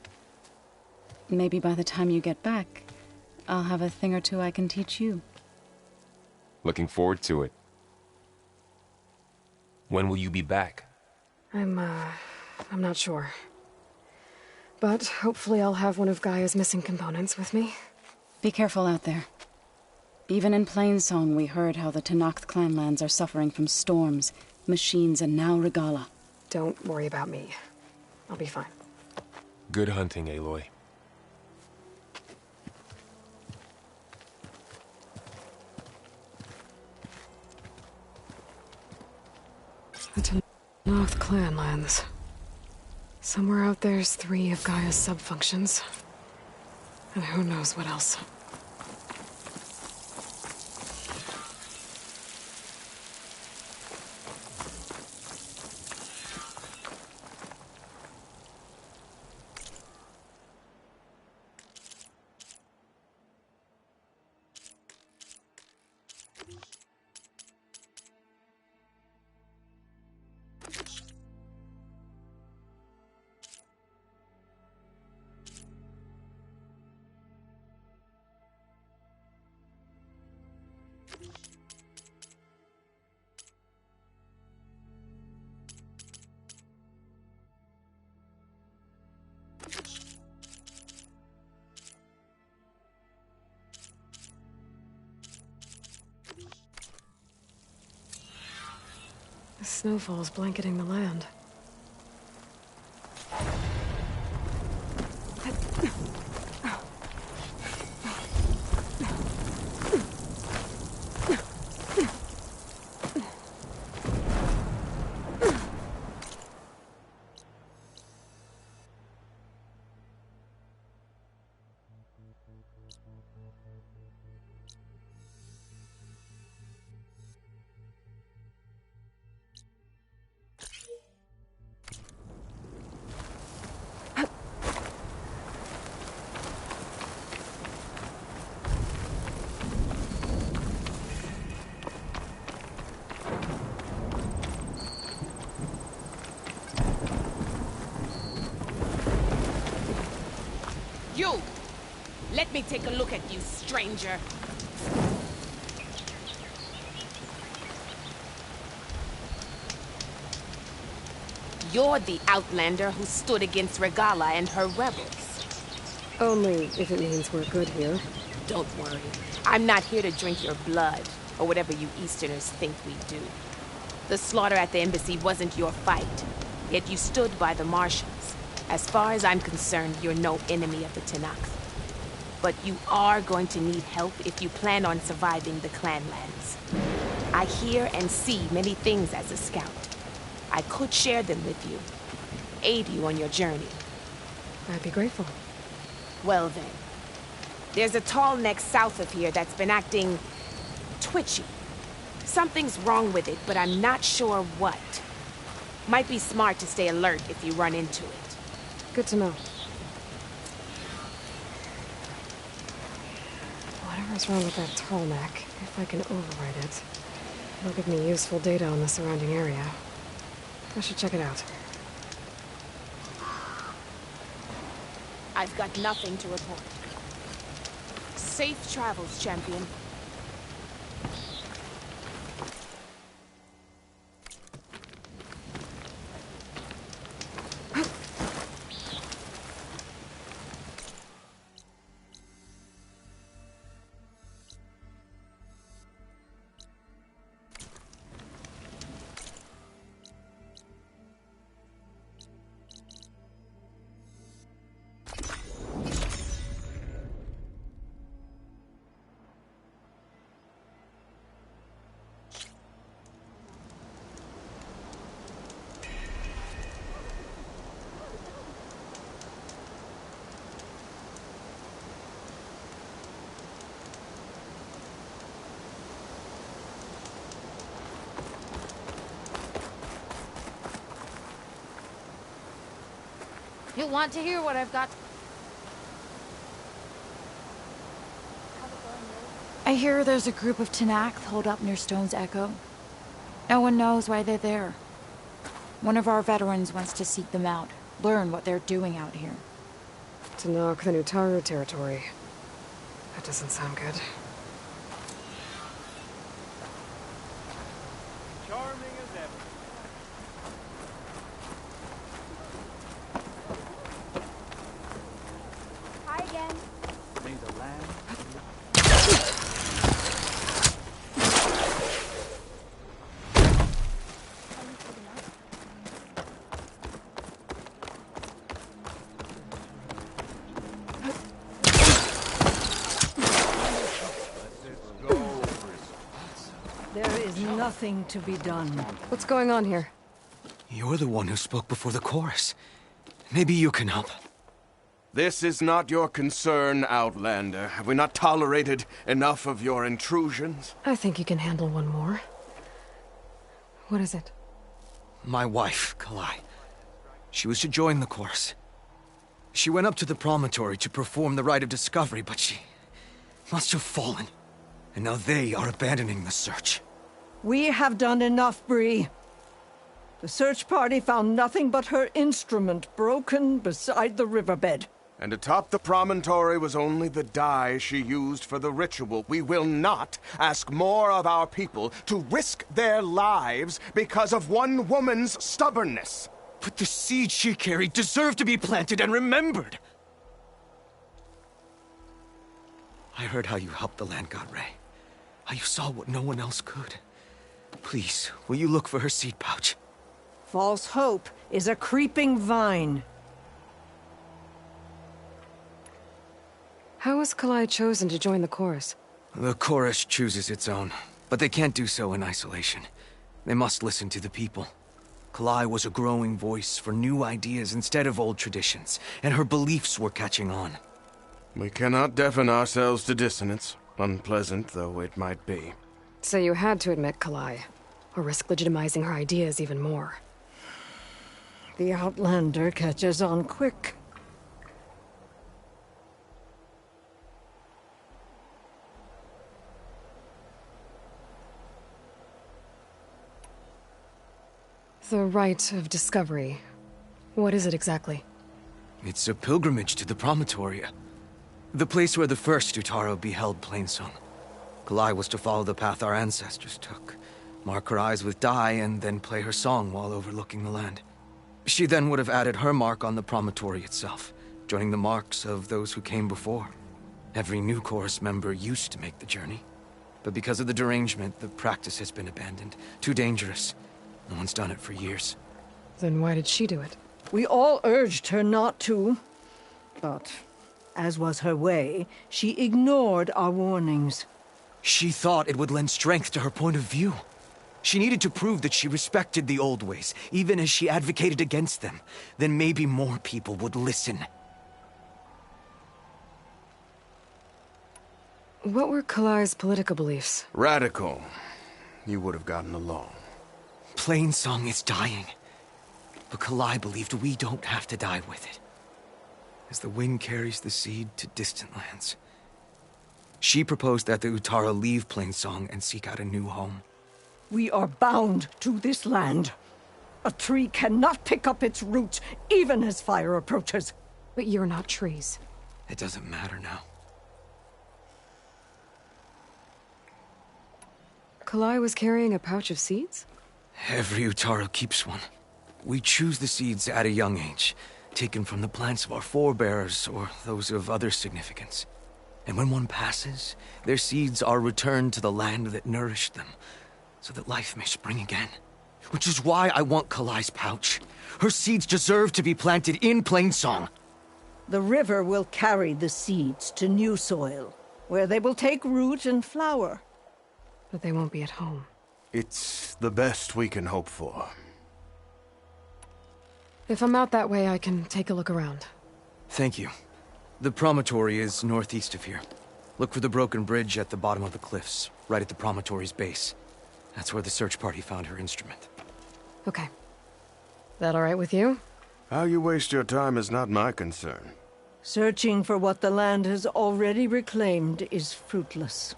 Maybe by the time you get back, I'll have a thing or two I can teach you. Looking forward to it. When will you be back? I'm not sure. But hopefully I'll have one of Gaia's missing components with me. Be careful out there. Even in Plainsong, we heard how the Tenakth clanlands are suffering from storms, machines, and now Regalla. Don't worry about me. I'll be fine. Good hunting, Aloy. The Tenakth clanlands. Somewhere out there's 3 of Gaia's sub-functions. And who knows what else. The snowfall's blanketing the land. Let me take a look at you, stranger. You're the outlander who stood against Regalla and her rebels. Only if it means we're good here. Don't worry. I'm not here to drink your blood, or whatever you Easterners think we do. The slaughter at the embassy wasn't your fight, yet you stood by the Martians. As far as I'm concerned, you're no enemy of the Tenakth. But you are going to need help if you plan on surviving the Clanlands. I hear and see many things as a scout. I could share them with you, aid you on your journey. I'd be grateful. Well then, there's a tall neck south of here that's been acting twitchy. Something's wrong with it, but I'm not sure what. Might be smart to stay alert if you run into it. Good to know. Whatever's wrong with that tall neck, if I can override it, it'll give me useful data on the surrounding area. I should check it out. I've got nothing to report. Safe travels, champion. You'll want to hear what I've got. I hear there's a group of Tenakth holed up near Stone's Echo. No one knows why they're there. One of our veterans wants to seek them out, learn what they're doing out here. To knock the Nutaru territory. That doesn't sound good. Charming as ever. Hi again. May the land... There is nothing to be done. What's going on here? You're the one who spoke before the chorus. Maybe you can help. This is not your concern, Outlander. Have we not tolerated enough of your intrusions? I think you can handle one more. What is it? My wife, Kalai. She was to join the chorus. She went up to the promontory to perform the rite of discovery, but she must have fallen. And now they are abandoning the search. We have done enough, Bree. The search party found nothing but her instrument broken beside the riverbed. And atop the promontory was only the dye she used for the ritual. We will not ask more of our people to risk their lives because of one woman's stubbornness. But the seed she carried deserved to be planted and remembered. I heard how you helped the land god Ray. How you saw what no one else could. Please, will you look for her seed pouch? False hope is a creeping vine. How was Kalai chosen to join the chorus? The chorus chooses its own, but they can't do so in isolation. They must listen to the people. Kalai was a growing voice for new ideas instead of old traditions, and her beliefs were catching on. We cannot deafen ourselves to dissonance, unpleasant though it might be. So you had to admit Kalai, or risk legitimizing her ideas even more. The Outlander catches on quick. The rite of discovery. What is it exactly? It's a pilgrimage to the promontory. The place where the first Utaro beheld Plainsong. Kalai was to follow the path our ancestors took. Mark her eyes with dye and then play her song while overlooking the land. She then would have added her mark on the promontory itself, joining the marks of those who came before. Every new chorus member used to make the journey. But because of the derangement, the practice has been abandoned. Too dangerous. No one's done it for years. Then why did she do it? We all urged her not to. But, as was her way, she ignored our warnings. She thought it would lend strength to her point of view. She needed to prove that she respected the old ways, even as she advocated against them. Then maybe more people would listen. What were Kalai's political beliefs? Radical. You would have gotten along. Plainsong is dying. But Kalai believed we don't have to die with it. As the wind carries the seed to distant lands. She proposed that the Utara leave Plainsong and seek out a new home. We are bound to this land. A tree cannot pick up its roots, even as fire approaches. But you're not trees. It doesn't matter now. Kalai was carrying a pouch of seeds? Every Utara keeps one. We choose the seeds at a young age, taken from the plants of our forebears or those of other significance. And when one passes, their seeds are returned to the land that nourished them, so that life may spring again. Which is why I want Kalai's pouch. Her seeds deserve to be planted in Plainsong. The river will carry the seeds to new soil, where they will take root and flower. But they won't be at home. It's the best we can hope for. If I'm out that way, I can take a look around. Thank you. The promontory is northeast of here. Look for the broken bridge at the bottom of the cliffs, right at the promontory's base. That's where the search party found her instrument. Okay. That all right with you? How you waste your time is not my concern. Searching for what the land has already reclaimed is fruitless.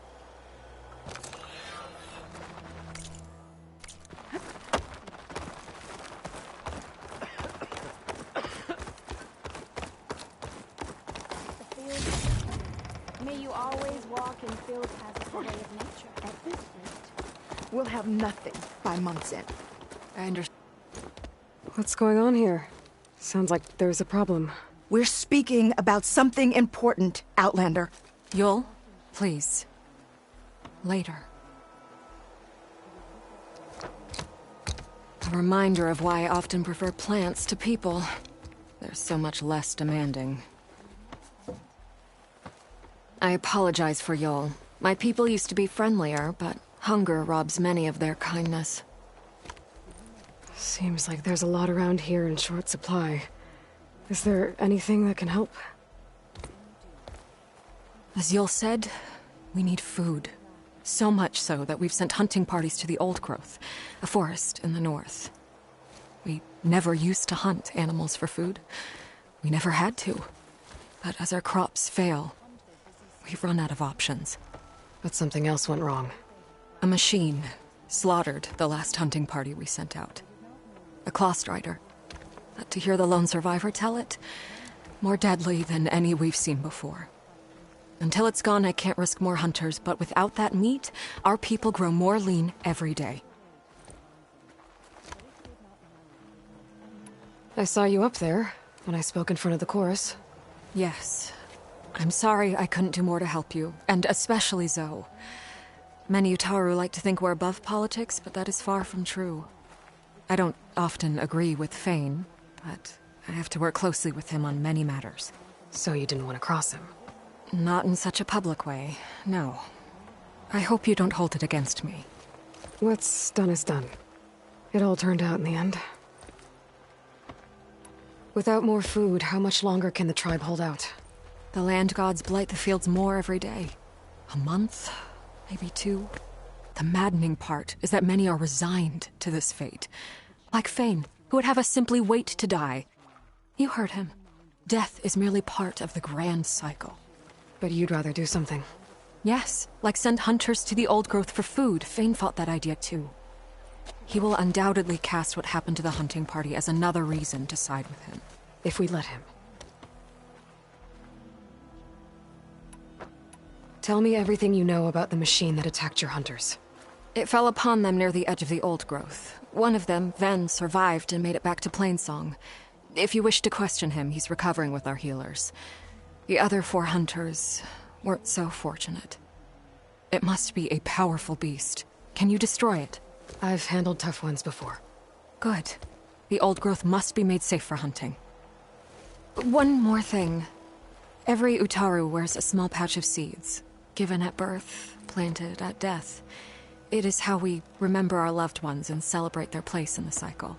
May you always walk in fields as the way of nature. At this rate, we'll have nothing by month's end. I understand. What's going on here? Sounds like there's a problem. We're speaking about something important, Outlander. Yul, please. Later. A reminder of why I often prefer plants to people. They're so much less demanding. I apologize for Yul. My people used to be friendlier, but hunger robs many of their kindness. Seems like there's a lot around here in short supply. Is there anything that can help? As Yul said, we need food. So much so that we've sent hunting parties to the Old Growth, a forest in the north. We never used to hunt animals for food. We never had to. But as our crops fail, we've run out of options. But something else went wrong. A machine slaughtered the last hunting party we sent out. A Clawstrider. But to hear the lone survivor tell it, more deadly than any we've seen before. Until it's gone, I can't risk more hunters, but without that meat, our people grow more lean every day. I saw you up there when I spoke in front of the chorus. Yes. I'm sorry I couldn't do more to help you, and especially Zoe. Many Utaru like to think we're above politics, but that is far from true. I don't often agree with Fane, but I have to work closely with him on many matters. So you didn't want to cross him? Not in such a public way, no. I hope you don't hold it against me. What's done is done. It all turned out in the end. Without more food, how much longer can the tribe hold out? The land gods blight the fields more every day. A month? Maybe 2? The maddening part is that many are resigned to this fate. Like Fane, who would have us simply wait to die. You heard him. Death is merely part of the grand cycle. But you'd rather do something. Yes, like send hunters to the Old Growth for food. Fane fought that idea too. He will undoubtedly cast what happened to the hunting party as another reason to side with him. If we let him. Tell me everything you know about the machine that attacked your hunters. It fell upon them near the edge of the old growth. One of them, Ven, survived and made it back to Plainsong. If you wish to question him, he's recovering with our healers. The other 4 hunters weren't so fortunate. It must be a powerful beast. Can you destroy it? I've handled tough ones before. Good. The old growth must be made safe for hunting. One more thing. Every Utaru wears a small pouch of seeds, given at birth, planted at death. It is how we remember our loved ones and celebrate their place in the cycle.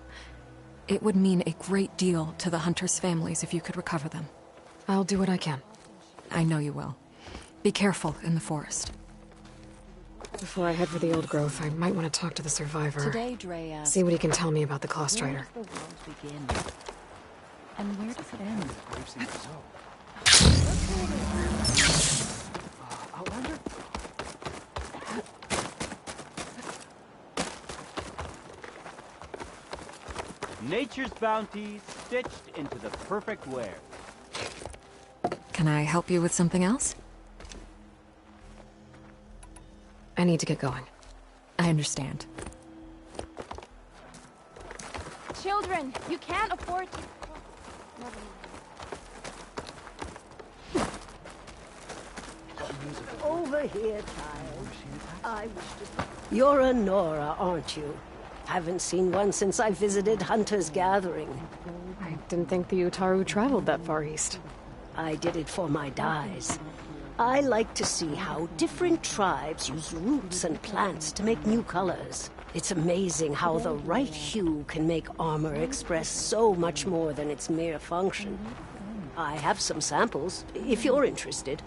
It would mean a great deal to the hunters' families if you could recover them. I'll do what I can. I know you will. Be careful in the forest. Before I head for the old growth, I might want to talk to the survivor. Today, Drea. See what he can tell me about the Claw Strider. Where does the world begin? And where does it end? Outlander? Nature's bounty stitched into the perfect wear. Can I help you with something else? I need to get going. I understand. Children, you can't afford to... Never mind. Over here, child. I wish to... You're a Nora, aren't you? Haven't seen one since I visited Hunter's Gathering. I didn't think the Utaru traveled that far east. I did it for my dyes. I like to see how different tribes use roots and plants to make new colors. It's amazing how the right hue can make armor express so much more than its mere function. I have some samples, if you're interested.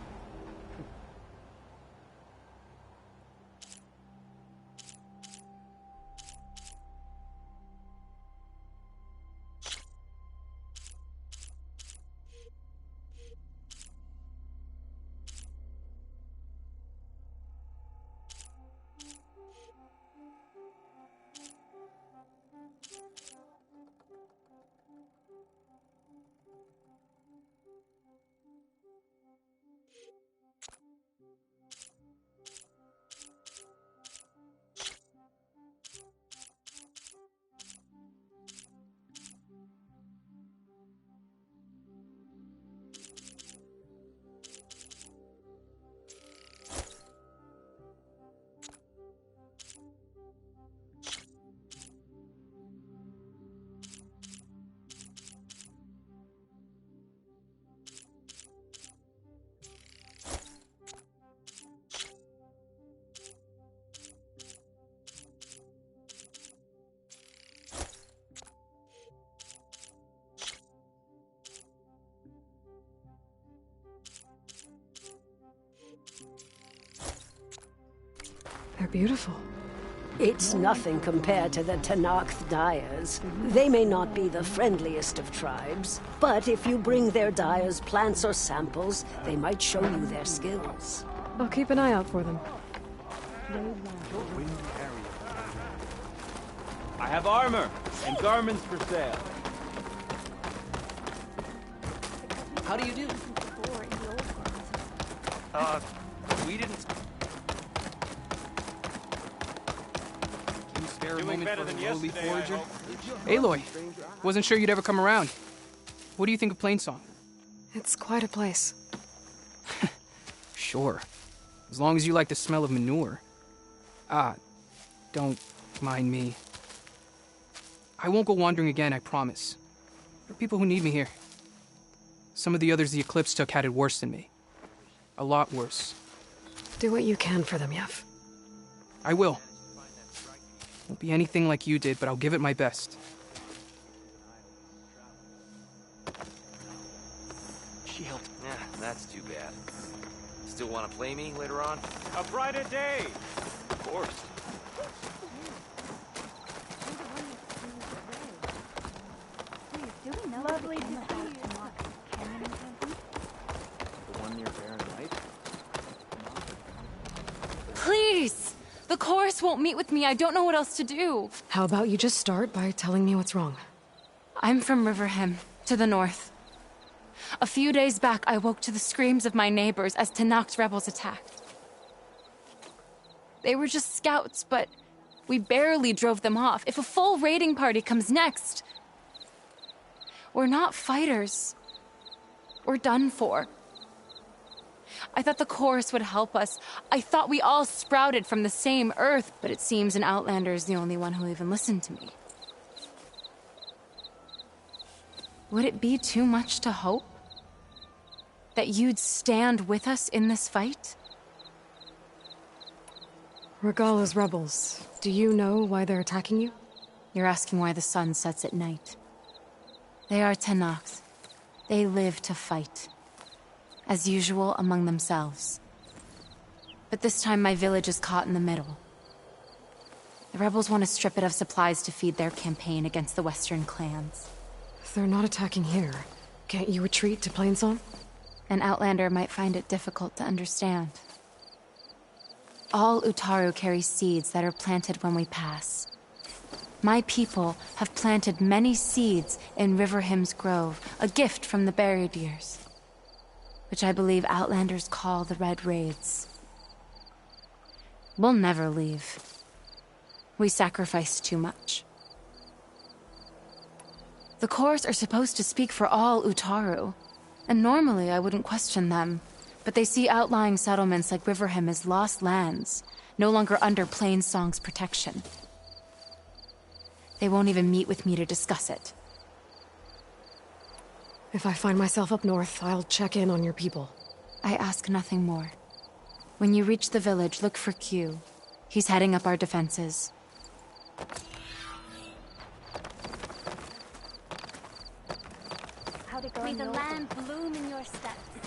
They're beautiful. It's nothing compared to the Tenakth dyers. They may not be the friendliest of tribes, but if you bring their dyers plants or samples, they might show you their skills. I'll keep an eye out for them. I have armor and garments for sale. How do you do? We didn't... Can you spare a moment for a lowly forager? Aloy, wasn't sure you'd ever come around. What do you think of Plainsong? It's quite a place. Sure. As long as you like the smell of manure. Don't mind me. I won't go wandering again, I promise. There are people who need me here. Some of the others the Eclipse took had it worse than me. A lot worse. Do what you can for them, Yev. I will. Won't be anything like you did, but I'll give it my best. She helped. Yeah, that's too bad. Still want to play me later on? A brighter day! Of course. Lovely to see you. The one near Barren Light? Please! The chorus won't meet with me. I don't know what else to do. How about you just start by telling me what's wrong? I'm from Riverhem, to the north. A few days back, I woke to the screams of my neighbors as Tenakth's rebels attacked. They were just scouts, but we barely drove them off. If a full raiding party comes next, we're not fighters. We're done for. I thought the chorus would help us. I thought we all sprouted from the same earth, but it seems an Outlander is the only one who'll even listen to me. Would it be too much to hope that you'd stand with us in this fight? Regalla's rebels. Do you know why they're attacking you? You're asking why the sun sets at night. They are Tenaks. They live to fight. As usual, among themselves. But this time my village is caught in the middle. The rebels want to strip it of supplies to feed their campaign against the Western clans. If they're not attacking here, can't you retreat to Plainsong? An Outlander might find it difficult to understand. All Utaru carry seeds that are planted when we pass. My people have planted many seeds in Riverhymn's Grove, a gift from the Buried Years, which I believe Outlanders call the Red Raids. We'll never leave. We sacrifice too much. The Chorus are supposed to speak for all Utaru, and normally I wouldn't question them, but they see outlying settlements like Riverhymn as lost lands, no longer under Plainsong's protection. They won't even meet with me to discuss it. If I find myself up north, I'll check in on your people. I ask nothing more. When you reach the village, look for Q. He's heading up our defenses. May the land bloom in your steps.